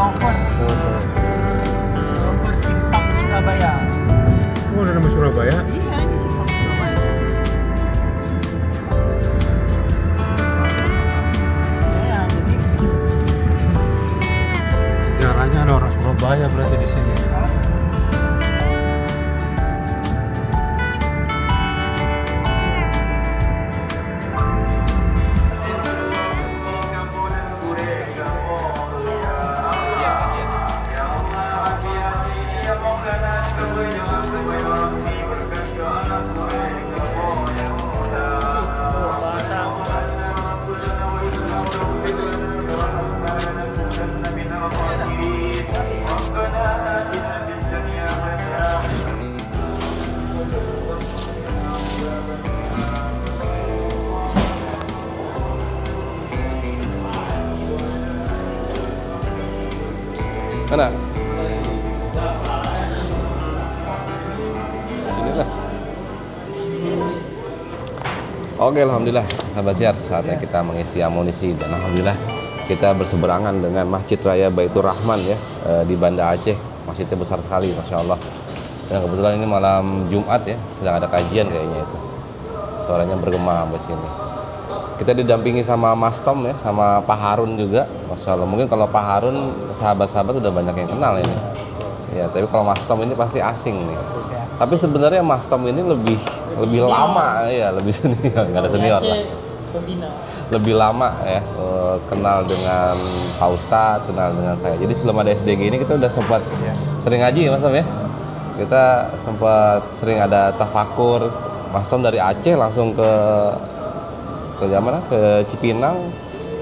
flyover. Flyover Simpang Surabaya. Oh, ada nama Surabaya. Iya, ini Simpang Surabaya. Ya, jadi Sejarahnya ada orang Surabaya berarti di sini. Mana? Sinilah. Oke, alhamdulillah, sahabat siar, saatnya kita mengisi amunisi dan alhamdulillah kita berseberangan dengan Masjid Raya Baitur Rahman ya di Banda Aceh. Masjidnya besar sekali, masya Allah. Dan kebetulan ini malam Jumat ya, sedang ada kajian kayaknya itu. Suaranya bergema di sini. Kita didampingi sama Mas Tom ya, sama Pak Harun juga, masya Allah. Mungkin kalau Pak Harun sahabat-sahabat udah banyak yang kenal ini. Ya, tapi kalau Mas Tom ini pasti asing nih. Tapi sebenarnya Mas Tom ini lebih lama ya, lebih senior, nggak ada senior lah. Lebih lama ya, kenal dengan Pak Ustadz, kenal dengan saya. Jadi sebelum ada SDG ini kita udah sempat sering ngaji ya Mas Tom ya. Kita sempat sering ada tafakur. Mas Tom dari Aceh langsung ke mana? Ke Cipinang,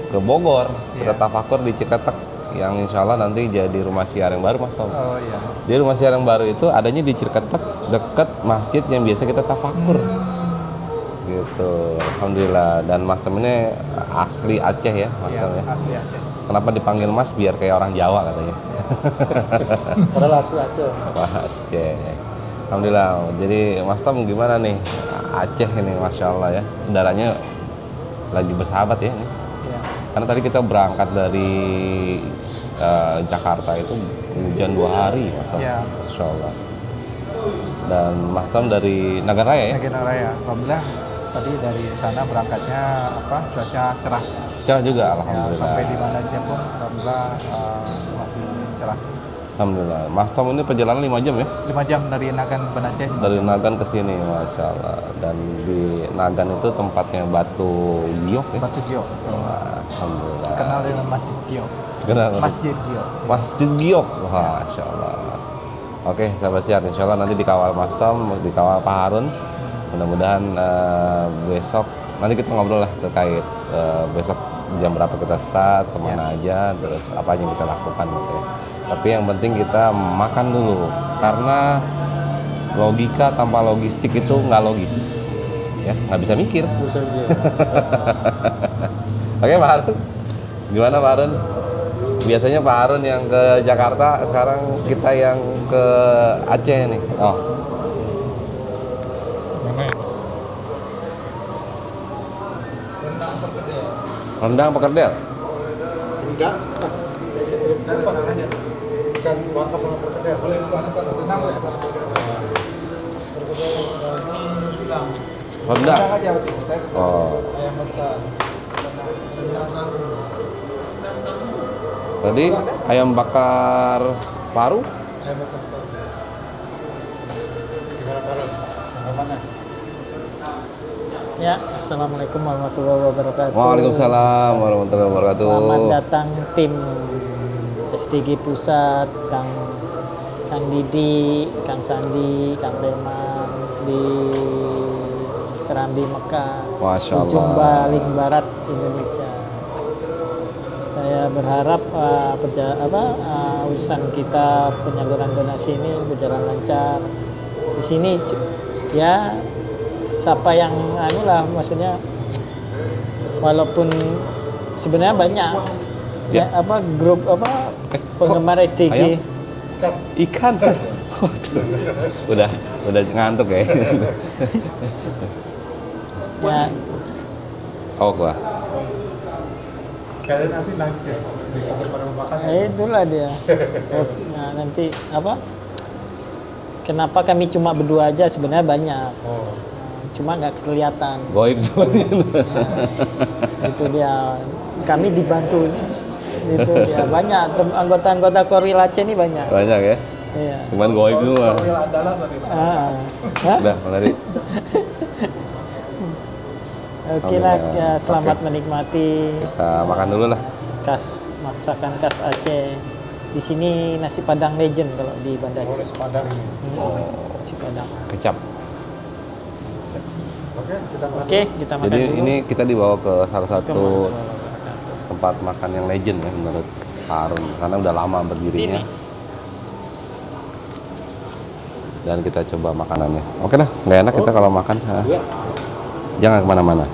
ke Bogor, kita tafakur di Ciketek yang insya Allah nanti jadi rumah siar yang baru Mas Tom. Oh iya. Jadi rumah siar yang baru itu adanya di Ciketek dekat masjid yang biasa kita tafakur. Gitu, alhamdulillah. Dan Mas Tom ini asli Aceh ya, Mas Tom ya. Asli Aceh. Kenapa dipanggil Mas? Biar kayak orang Jawa katanya. Padahal asli Aceh. Mas Aceh. Alhamdulillah. Jadi Mas Tom gimana nih Aceh ini, masya Allah ya. Udaranya lagi bersahabat ya ini. Iya. Karena tadi kita berangkat dari Jakarta itu hujan 2 hari, Mas Tom. Iya. Masya Allah. Dan Mas Tom dari Nagan Raya ya? Nagan Raya. Alhamdulillah tadi dari sana berangkatnya cuaca cerah. Cerah juga, Ya, alhamdulillah. sampai di Banda Aceh pun alhamdulillah masih cerah. Alhamdulillah. Mas Tom ini perjalanan 5 jam ya? 5 jam dari Nagan Banda Aceh. 5 Dari jam. Nagan ke sini, masya Allah. Dan di Nagan itu tempatnya Batu Giok ya? Batu Giok. Betul. Alhamdulillah. Kenal dengan Masjid Giok. Kenal. Masjid Giok. Masjid Giok. Wah, masya Allah. Oke, sahabat siar, insya Allah nanti dikawal Mas Tom, dikawal Pak Harun. Mudah-mudahan besok nanti kita ngobrol lah terkait besok jam berapa kita start, kemana aja, terus apa yang kita lakukan gitu ya. Tapi yang penting kita makan dulu, karena logika tanpa logistik itu nggak logis, ya nggak bisa mikir. Oke Pak Harun, gimana Pak Harun? Biasanya Pak Harun yang ke Jakarta, sekarang kita yang ke Aceh nih. Oh. Rendang perkedel. Enggak. Ikan bakar sama perkedel. Rendang. aja waktu itu, saya Oh. ayam bakar. Tadi ayam bakar paru. Ayam bakar. Gimana Baron? Yang mana? Ya, assalamualaikum warahmatullahi wabarakatuh. Waalaikumsalam warahmatullahi wabarakatuh. Selamat datang tim SDG Pusat, Kang Didi, Kang Sandi, Kang Leman di Serambi Mekah, Masya Allah. ujung Baling Barat Indonesia. Saya berharap urusan kita penyaluran donasi ini berjalan lancar. Di sini ya siapa yang maksudnya walaupun sebenarnya banyak Ya. grup penggemar SDG. ayam? Ikan. Waduh. Udah ngantuk ya. Ya, Oh, gua. Kalian nanti lanjut ya di tempat pada makan. Itulah dia. Nah, nanti apa? Kenapa kami cuma berdua aja? Sebenarnya banyak. Oh. Cuma nggak kelihatan. Goib semuanya. Itu dia. Kami dibantu. Itu dia banyak anggota-anggota Korwil Aceh ini banyak. Banyak ya. Iya. Cuman goib semua. Ah. Hah? Udah, tadi. Oke lah, Alhamdulillah. ya, selamat Oke. menikmati Kita makan dulu lah. masakan khas Aceh. Di sini nasi Padang legend kalau di Banda Aceh. Nasi Padang ini. Nasi Padang. Kecap. Oke, kita makan. Oke, kita makan Jadi dulu. ini kita dibawa ke salah satu Assalamualaikum. tempat makan yang legend ya menurut Pak Harun. Karena udah lama berdirinya. Dan kita coba makanannya. Oke lah, nggak enak kita kalau makan. Jangan kemana-mana.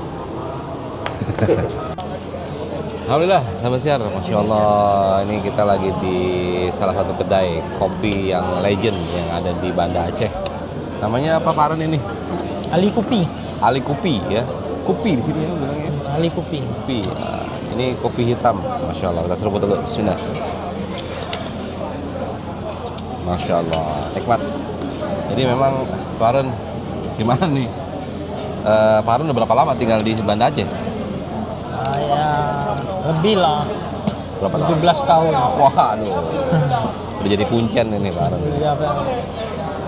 Alhamdulillah, sahabat siar, Masya Allah, ini kita lagi di salah satu kedai kopi yang legend yang ada di Banda Aceh. Namanya apa Pak Harun ini? Ali Kupi. Ali Kopi ya. Kopi di sini ya bilangnya. Ali Kupi. Kopi. Nah, ini kopi hitam, Masya Allah. Kita seruput dulu, Bismillah. Masya Allah, nikmat. Jadi memang Pak Harun gimana nih? Pak Harun udah berapa lama tinggal di Banda Aceh? Ya, lebih lah. Berapa tahun? 17 tahun. Wah, aduh. Udah jadi kuncen ini Pak Harun. Iya, Bang.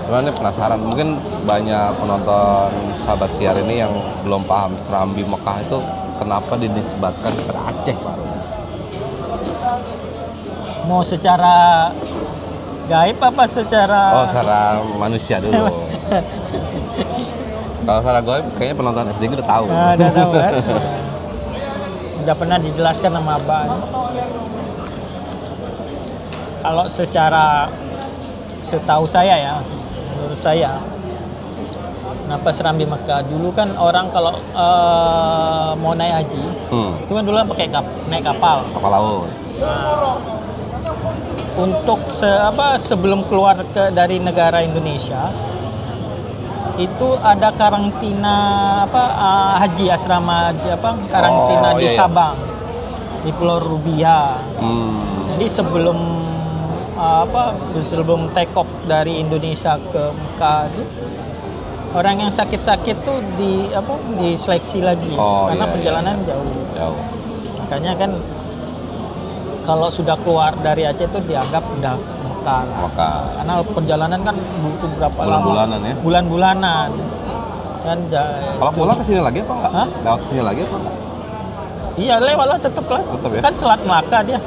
Sebenarnya penasaran, mungkin banyak penonton sahabat siar ini yang belum paham Serambi Mekah itu kenapa dinisbatkan kepada Aceh, Pak Harun? Mau secara gaib apa secara Oh, secara manusia dulu. Kalau secara goib, kayaknya penonton SD udah tahu. Nah, udah tahu kan? Udah pernah dijelaskan sama Abang. Kalau secara setahu saya ya, menurut saya, kenapa Serambi Mekah dulu kan orang kalau mau naik haji, itu kan dulu kan pakai naik kapal. Kapal laut. Untuk sebelum keluar dari negara Indonesia itu ada karantina haji asrama haji karantina di iya, iya. Sabang di Pulau Rubia. Jadi sebelum take off dari Indonesia ke Mekah itu orang yang sakit-sakit tuh diseleksi lagi karena iya, perjalanan jauh. Jauh. Makanya kan kalau sudah keluar dari Aceh itu dianggap udah Mekah. Maka Karena perjalanan kan butuh berapa lama? bulan-bulanan ya. Bulan-bulanan. Dan Kalau pulang ke sini lagi apa enggak? Hah? Lewat sini lagi apa enggak? Iya, lewat lah tetap lah. Tetep ya? Kan Selat Melaka dia.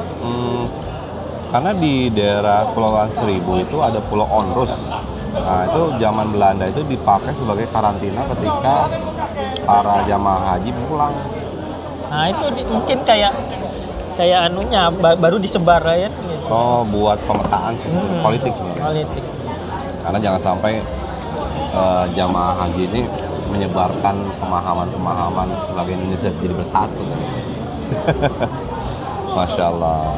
Karena di daerah Kepulauan Seribu itu ada Pulau Onrus. Nah, itu zaman Belanda itu dipakai sebagai karantina ketika para jamaah haji pulang. Nah, itu mungkin kayak anunya baru disebar ya gitu. Oh, buat pemetaan politik sebenarnya. Politik. Karena jangan sampai jamaah haji ini menyebarkan pemahaman-pemahaman sebagai Indonesia jadi bersatu. Masya Allah.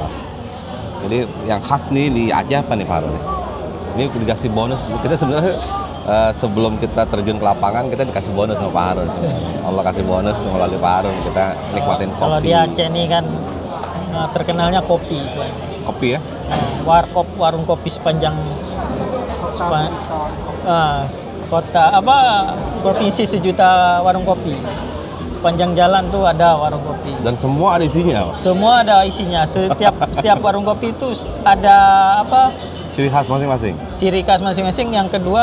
Jadi yang khas nih di Aceh apa nih Pak Harun? Ini dikasih bonus. Kita sebenarnya sebelum kita terjun ke lapangan kita dikasih bonus sama Pak Harun sebenarnya. Allah kasih bonus melalui Pak Harun, kita nikmatin kopi. Kalau di Aceh ini kan terkenalnya kopi selain. Kopi ya? Warung kopi sepanjang kota provinsi sejuta warung kopi. Sepanjang jalan tuh ada warung kopi. Dan semua ada isinya, Pak. Semua ada isinya. Setiap warung kopi itu ada Ciri khas masing-masing. ciri khas masing-masing. Yang kedua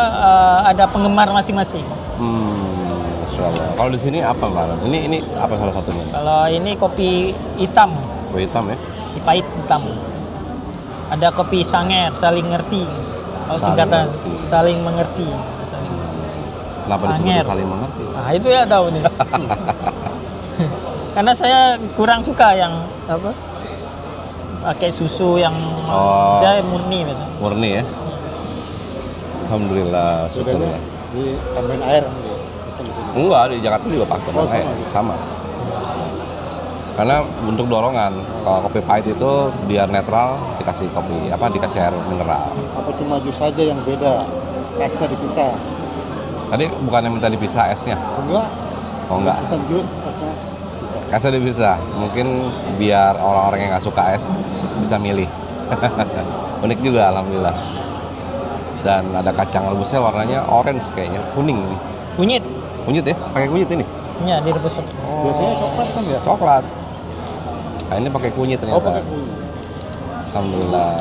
ada penggemar masing-masing. Masya Allah. Kalau di sini apa Pak Harun? Ini apa salah satunya? Kalau ini kopi hitam, Kopi hitam ya? pahit hitam. Ada kopi sanger, saling ngerti. Kalau Saling singkatan ngerti. saling mengerti. Kenapa disebut Sanger. saling mengerti? Nah, itu ya tahu nih. Karena saya kurang suka yang pakai susu yang saya murni misalnya. Murni ya? Alhamdulillah, syukurlah. Di tambahin air bisa di sini. Enggak, di Jakarta juga pakai. Oh, makanya sama. sama. Karena untuk dorongan, kalau kopi pahit itu biar netral dikasih dikasih air mineral. Apa cuma jus saja yang beda? Esnya dipisah. Tadi bukannya minta dipisah esnya? Enggak. Oh enggak. Pesan jus, esnya bisa. Es udah bisa, mungkin biar orang-orang yang nggak suka es bisa milih. Unik juga alhamdulillah. Dan ada kacang rebusnya warnanya orange kayaknya, kuning nih. Kunyit. Kunyit ya? Pakai kunyit ini? Ya, direbus pakai. Biasanya coklat kan ya? Coklat. Nah, ini pakai kunyit ternyata. Oh, pakai kunyit. Alhamdulillah.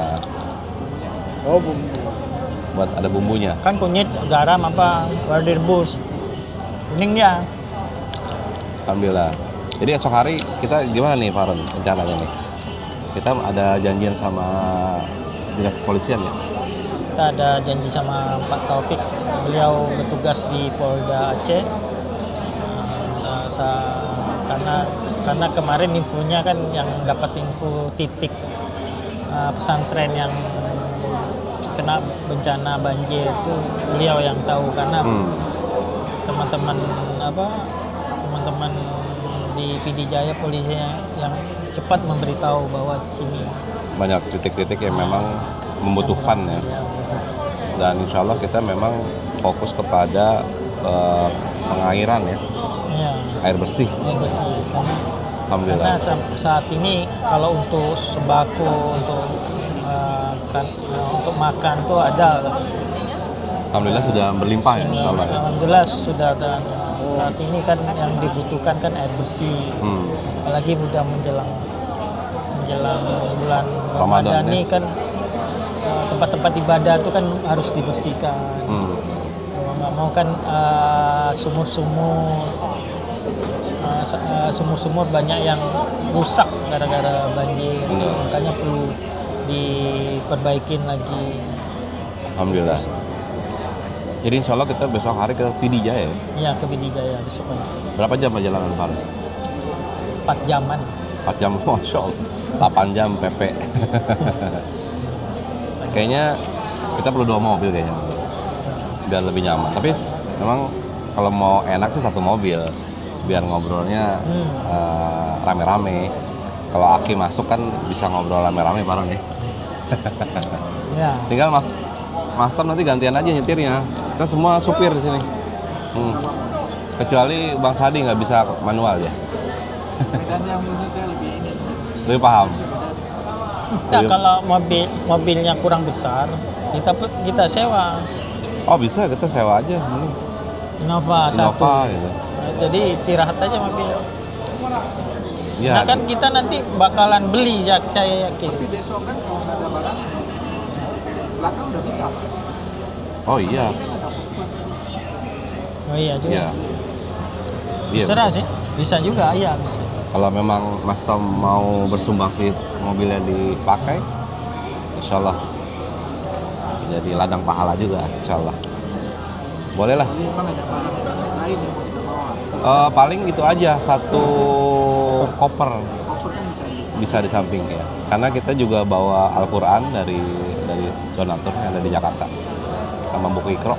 Oh, bumbu. Buat ada bumbunya. Kan kunyit, garam apa baru direbus. Kuning dia. Alhamdulillah. Jadi esok hari kita gimana nih Farhan rencananya nih? Kita ada janjian sama dinas kepolisian ya? Kita ada janji sama Pak Taufik. Beliau bertugas di Polda Aceh. Karena kemarin infonya kan yang dapat info titik pesantren yang kena bencana banjir itu beliau yang tahu, karena teman-teman di PD Jaya polisi yang cepat memberitahu bahwa di sini Banyak titik-titik yang memang membutuhkan ya. Dan insya Allah kita memang fokus kepada pengairan ya, ya, air bersih. air bersih. Alhamdulillah. Karena saat ini kalau untuk sembako untuk makan tuh ada. Alhamdulillah sudah berlimpah ya, insya Allah ya. Alhamdulillah sudah, dan saat ini kan yang dibutuhkan kan air bersih. Apalagi mudah menjelang bulan Ramadan ya. ini kan tempat-tempat ibadah itu kan harus dibersihkan. Kalau nggak mau kan sumur-sumur banyak yang rusak gara-gara banjir. Benar. Makanya perlu diperbaikin lagi. Alhamdulillah. Jadi insya Allah kita besok hari ke PD Jaya ya? Iya, ke PD Jaya besok pagi. Berapa jam perjalanan Farhan? 4 jaman. 4 jam, Masya Allah. 8 jam PP. Kayaknya kita perlu 2 mobil kayaknya. Biar lebih nyaman. Tapi memang kalau mau enak sih 1 mobil. Biar ngobrolnya rame-rame. Kalau Aki masuk kan bisa ngobrol rame-rame bareng ya. Ya. Tinggal Mas Tom nanti gantian aja nyetirnya. Kita semua supir di sini. Kecuali Bang Sadi nggak bisa manual ya. Dan yang ini saya lebih ini. Lebih paham. Nah, kalau mobilnya kurang besar, kita sewa Oh bisa, kita sewa aja. Innova 1. Innova gitu. Jadi istirahat aja mobil. Ya, Nah kan kita nanti bakalan beli ya, saya yakin. Tapi besok kan kalau nggak ada barang, belakang udah bisa. oh iya. Oh iya juga. Iya. Iya. Terserah sih. Bisa juga, iya bisa. Kalau memang Mas Tom mau bersumbang sih mobilnya dipakai, insya Allah jadi ladang pahala juga, insya Allah. Boleh lah. Ini memang ada barang lain yang mau kita bawa. Paling itu aja, 1 koper Koper kan bisa di samping ya. Karena kita juga bawa Al-Quran dari donatur yang ada di Jakarta, sama buku Iqra.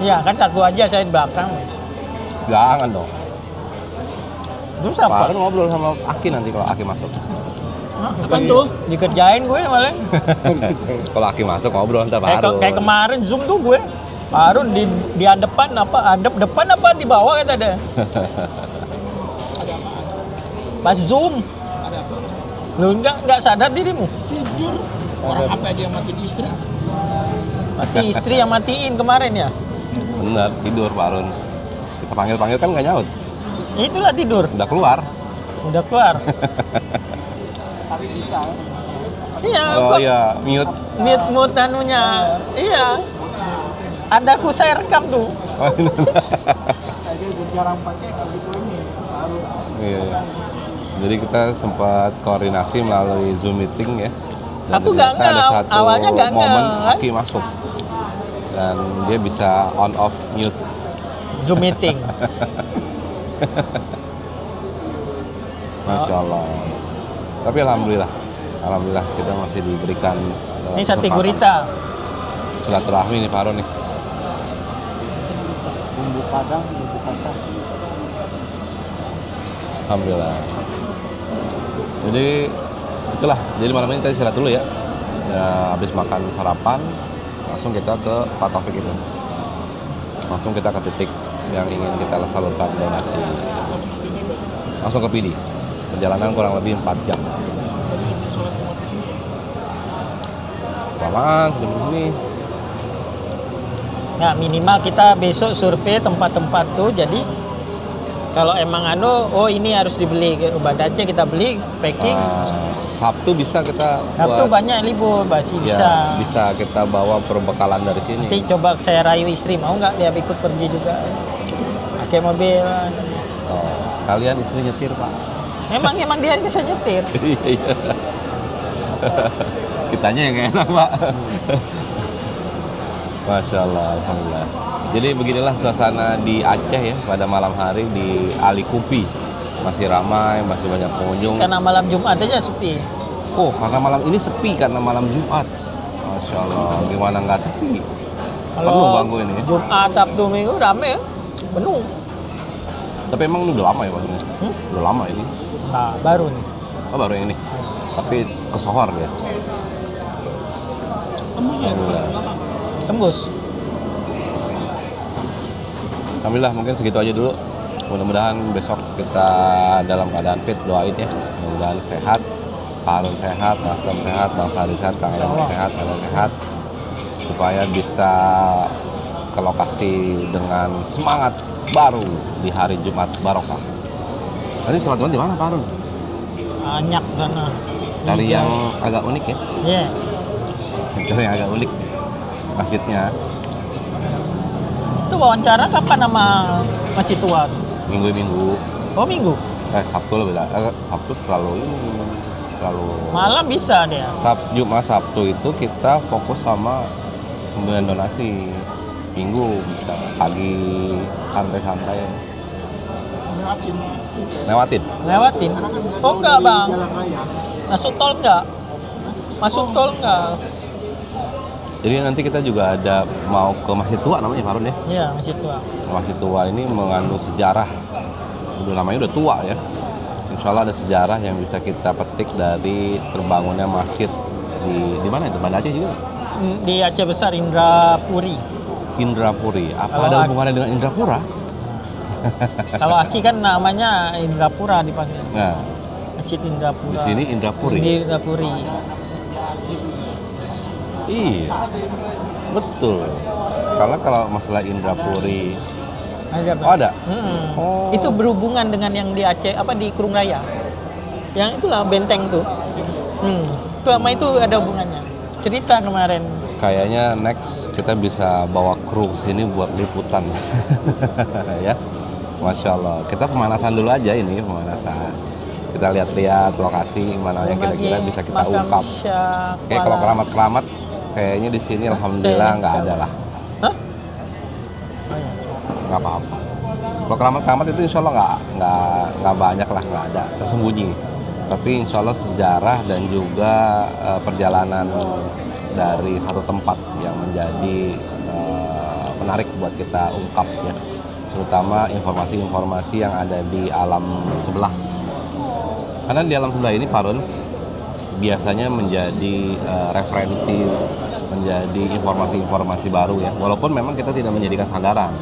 Iya kan 1 aja saya di belakang. Jangan dong. Terus apa? Baru ngobrol sama Aki nanti kalau Aki masuk. Apa tuh? Dikerjain gue malah. Kalau Aki masuk ngobrol ntar Kayak, baru. kayak kemarin Zoom tuh gue. Baru di depan apa? Depan apa di bawah kata ada. Pas Zoom. Lu enggak sadar dirimu? tidur. Orang apa aja yang mati di istri? Mati istri yang matiin kemarin ya. Bener, tidur Pak Arun. Kita panggil-panggil kan nggak nyaut. Itulah tidur. Udah keluar. Udah keluar. Tapi bisa. Iya, Oh kok iya, mute. mute anunya. Iya. Ada aku saya rekam tuh. Saya jarang pakai kalau gitu ini. Harus. Iya. Jadi kita sempat koordinasi melalui Zoom meeting ya. Dan Aku nggak ternyata ada ngeh, satu awalnya nggak momen ngeh. Aki masuk. Dan dia bisa on off mute. Zoom meeting. Masya Allah. Tapi alhamdulillah kita masih diberikan Ini sate kesempatan. gurita. Silaturahmi nih Pak Arun nih. Bumbu padang, bumbu kacang. Alhamdulillah. Jadi itulah. Jadi malam ini kita istirahat dulu ya. Habis makan sarapan, langsung kita ke Pak Taufik itu. Langsung kita ke titik yang ingin kita salurkan donasi. langsung ke Pidi. Perjalanan kurang lebih 4 jam. Kelamaan di sini. Nah, minimal kita besok survei tempat-tempat tuh. Jadi kalau emang ini harus dibeli obat Aceh, kita beli packing. Sabtu bisa kita Sabtu buat, banyak libur, masih ya, bisa. bisa kita bawa perbekalan dari sini. Nanti coba saya rayu istri, mau nggak dia ikut pergi juga? Pakai mobil. Oh, sekalian istri nyetir, Pak. Emang dia bisa nyetir. Iya. Kitanya yang enak, Pak. Masya Allah, alhamdulillah. Jadi beginilah suasana di Aceh ya pada malam hari di Ali Kupi. Masih ramai, masih banyak pengunjung. Karena malam Jumat aja sepi. Oh, karena malam ini sepi karena malam Jumat. Masya Allah, gimana nggak sepi? Penuh bangku ini. Jumat, Sabtu, Minggu rame ya. Penuh. Tapi emang ini udah lama ya bangkunya? Udah lama ini. Nah, baru nih. Oh, baru yang ini. Tapi kesohor dia. Alhamdulillah. Tembus. Alhamdulillah mungkin segitu aja dulu. Mudah-mudahan besok kita dalam keadaan fit, doain ya. Mudah-mudahan sehat, Pak Harun sehat, Mas Tom sehat, Bang Sari sehat, Kang Elem sehat, Elem sehat, supaya bisa ke lokasi dengan semangat baru di hari Jumat Barokah. Tadi sholat Jumat di mana Pak Harun? Banyak sana. Cari yang agak unik ya? Iya. Cari yang agak unik masjidnya. Itu wawancara kapan sama masih tua? Minggu-minggu. Oh, Minggu. Sabtu lebih Sabtu terlalu Malam bisa dia. Jumat Sabtu itu kita fokus sama pemberian donasi. Minggu bisa pagi santai-santai. Lewatin. Oh enggak bang. Masuk tol enggak? Jadi nanti kita juga ada mau ke Masjid Tua namanya Pak Harun ya? Iya, Masjid Tua. Masjid Tua ini mengandung sejarah. Namanya udah tua ya. Insya Allah ada sejarah yang bisa kita petik dari terbangunnya masjid di mana itu? Banda Aceh juga? Di Aceh Besar, Indrapuri. Indrapuri. Apa Kalau ada hubungannya dengan Indrapura? Kalau Aki kan namanya Indrapura dipanggil. Nah, Masjid Indrapura. di sini Indrapuri. Indrapuri. Iya, betul. Kalau masalah Indrapuri, Ada, Bang. oh ada. Oh. Itu berhubungan dengan yang di Aceh, di Kurung Raya. Yang itulah benteng tuh. Itu sama itu ada hubungannya. Cerita kemarin. Kayaknya next kita bisa bawa kru sini buat liputan. Ya, Masya Allah. Kita pemanasan dulu aja ini, pemanasan. Kita lihat-lihat lokasi mana yang kira-kira bisa kita ungkap. Kayak kalau keramat-keramat, kayaknya di sini alhamdulillah nggak ada lah. Hah? Nggak apa-apa. Kalau keramat-keramat itu insya Allah nggak banyak lah, nggak ada, tersembunyi. Tapi insya Allah sejarah dan juga perjalanan dari satu tempat yang menjadi menarik buat kita ungkap ya. Terutama informasi-informasi yang ada di alam sebelah. Karena di alam sebelah ini Pak Harun biasanya menjadi referensi, menjadi informasi-informasi baru ya. Walaupun memang kita tidak menjadikan sandaran.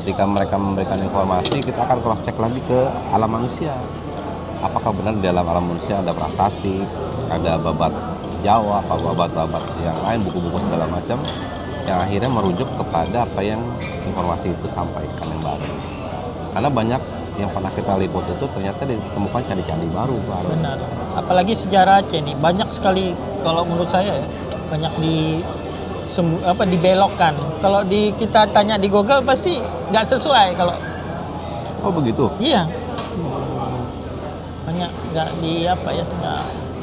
Ketika mereka memberikan informasi, kita akan cross check lagi ke alam manusia. Apakah benar di dalam alam manusia ada prasasti, ada babat Jawa, apa babat-babat yang lain, buku-buku segala macam, yang akhirnya merujuk kepada apa yang informasi itu sampaikan yang baru. Karena banyak yang pernah kita liput itu ternyata ditemukan candi-candi baru. Benar. Apalagi sejarah Aceh nih, banyak sekali kalau menurut saya ya, banyak dibelokkan. Kalau kita tanya di Google pasti nggak sesuai kalau. Oh begitu? Iya. Banyak nggak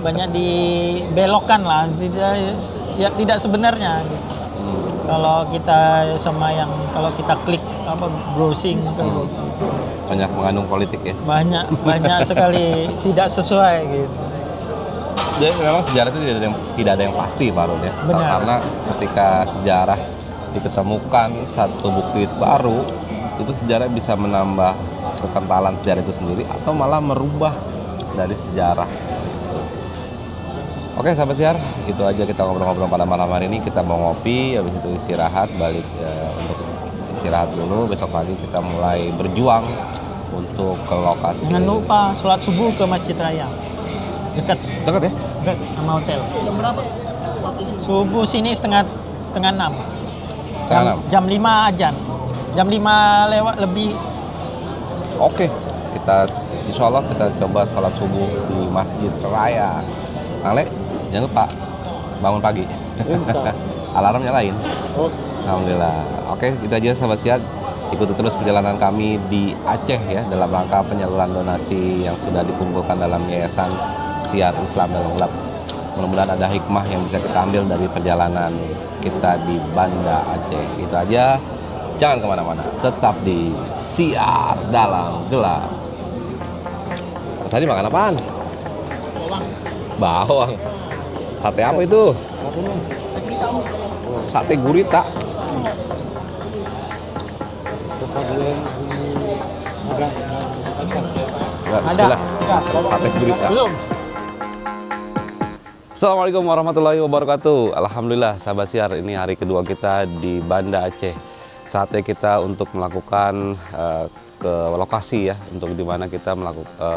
banyak dibelokkan lah, tidak sebenarnya. Gitu. Kalau kita sama yang kalau kita klik browsing gitu. Banyak mengandung politik ya? Banyak sekali tidak sesuai gitu. Jadi memang sejarah itu tidak ada yang pasti Pak Harun ya. Benar. Karena ketika sejarah diketemukan satu bukti baru, itu sejarah bisa menambah kekentalan sejarah itu sendiri atau malah merubah dari sejarah. Oke sahabat siar, itu aja kita ngobrol-ngobrol pada malam hari ini. Kita mau ngopi, habis itu istirahat, balik untuk istirahat dulu. Besok pagi kita mulai berjuang untuk ke lokasi. Jangan lupa sholat subuh ke Masjid Raya. Dekat Dekat ya? sama hotel. Jam berapa? Subuh sini setengah 6. Setengah 6. Jam 5 ajan. Jam 5 lewat lebih. Oke, kita insya Allah kita coba sholat subuh di Masjid Raya. Ale, jangan lupa bangun pagi. Alarm nyalain. Alhamdulillah. Oke, itu aja sahabat Siar. Ikuti terus perjalanan kami di Aceh ya dalam rangka penyaluran donasi yang sudah dikumpulkan dalam Yayasan Siar Islam Dalam Gelap. Mudah-mudahan ada hikmah yang bisa kita ambil dari perjalanan kita di Banda Aceh. Itu aja. Jangan kemana-mana, tetap di Siar Dalam Gelap. Tadi makan apaan? Bawang. Sate apa itu? Sate gurita. Bismillah. Sate gurita. Assalamualaikum warahmatullahi wabarakatuh. Alhamdulillah sahabat Siar, ini hari kedua kita di Banda Aceh. Saatnya kita untuk melakukan ke lokasi ya, untuk dimana kita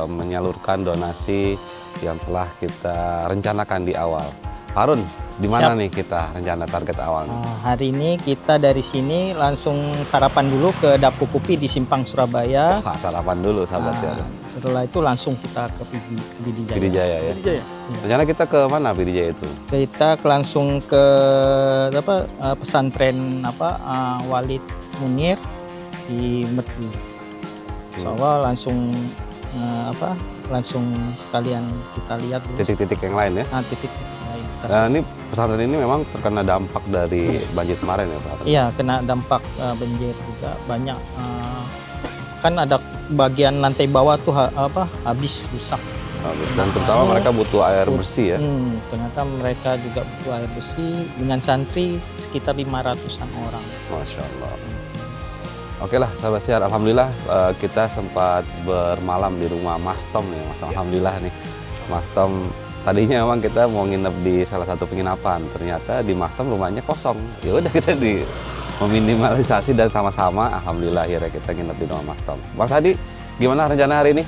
menyalurkan donasi yang telah kita rencanakan di awal. Harun, di mana nih kita rencana target awalnya? Hari ini kita dari sini langsung sarapan dulu ke Dapur Pupi di Simpang Surabaya. Wah, sarapan dulu sahabat Siar. Setelah itu langsung kita ke Pidijaya. Pidijaya ya. Rencana kita ke mana Pidijaya itu? Kita langsung ke pesantren Walid Munir di Metu. Insya langsung langsung sekalian kita lihat dulu. Titik-titik yang lain ya. Titik lain. Nah, ini pesantren ini memang terkena dampak dari banjir kemarin ya Pak? Iya, kena dampak banjir juga banyak. Kan ada bagian lantai bawah tuh habis rusak. Dan terutama mereka butuh air bersih ya. Ternyata mereka juga butuh air bersih dengan santri sekitar 500-an orang. Masya Allah. Oke lah sahabat Siar, alhamdulillah kita sempat bermalam di rumah Mas Tom nih. Mas Tom, alhamdulillah nih Mas Tom. Tadinya memang kita mau nginep di salah satu penginapan, ternyata di Mas Tom rumahnya kosong. Ya udah kita meminimalisasi dan sama-sama alhamdulillah akhirnya kita nginep di rumah Mas Tom. Mas Adi, gimana rencana hari ini?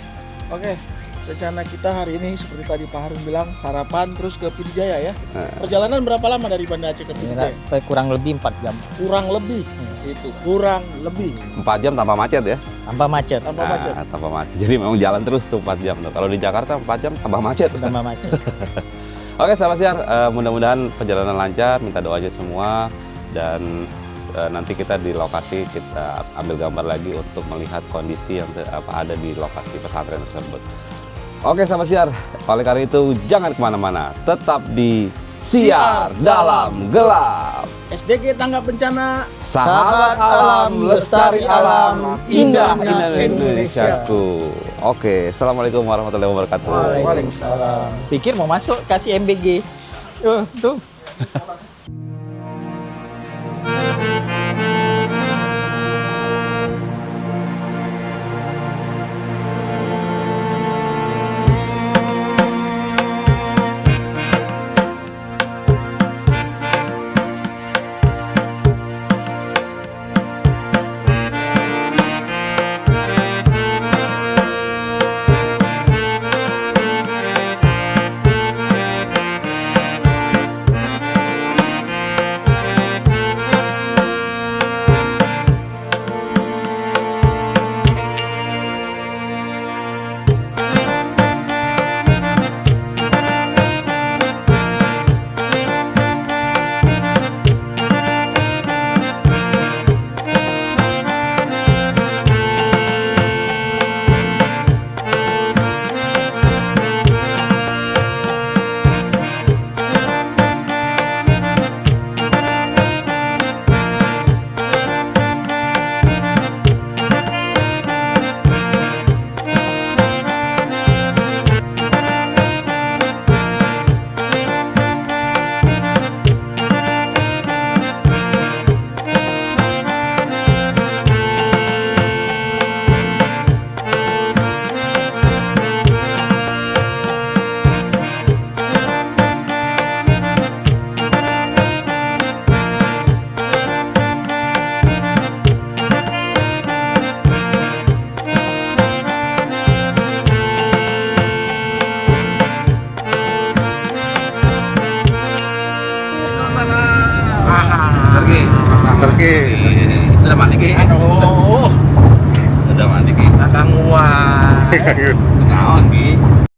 Oke, rencana kita hari ini seperti tadi Pak Harun bilang, sarapan terus ke Pidijaya ya. Perjalanan berapa lama dari Banda Aceh ke Pidijaya? Kurang lebih 4 jam. Kurang lebih. Itu kurang lebih 4 jam tanpa macet ya? Tanpa macet. Tanpa macet. Jadi memang jalan terus tuh 4 jam. Kalau di Jakarta 4 jam tambah macet. Tambah macet. Oke sahabat Siar, mudah-mudahan perjalanan lancar, minta doa aja semua. Dan nanti kita di lokasi kita ambil gambar lagi untuk melihat kondisi yang ada di lokasi pesantren tersebut. Oke sahabat Siar, oleh karena itu jangan kemana-mana, tetap di Siar Dalam Gelap. SDG Tangga Bencana, Sahabat alam, lestari alam, indah Indonesiaku. Oke, assalamualaikum warahmatullahi wabarakatuh. Waalaikumsalam. Pikir mau masuk kasih MBG. Tuh. Ki. Pergi. Udah mandi Ki. Aduh, Udah mandi Ki. Kakang Wah. Naon Ki.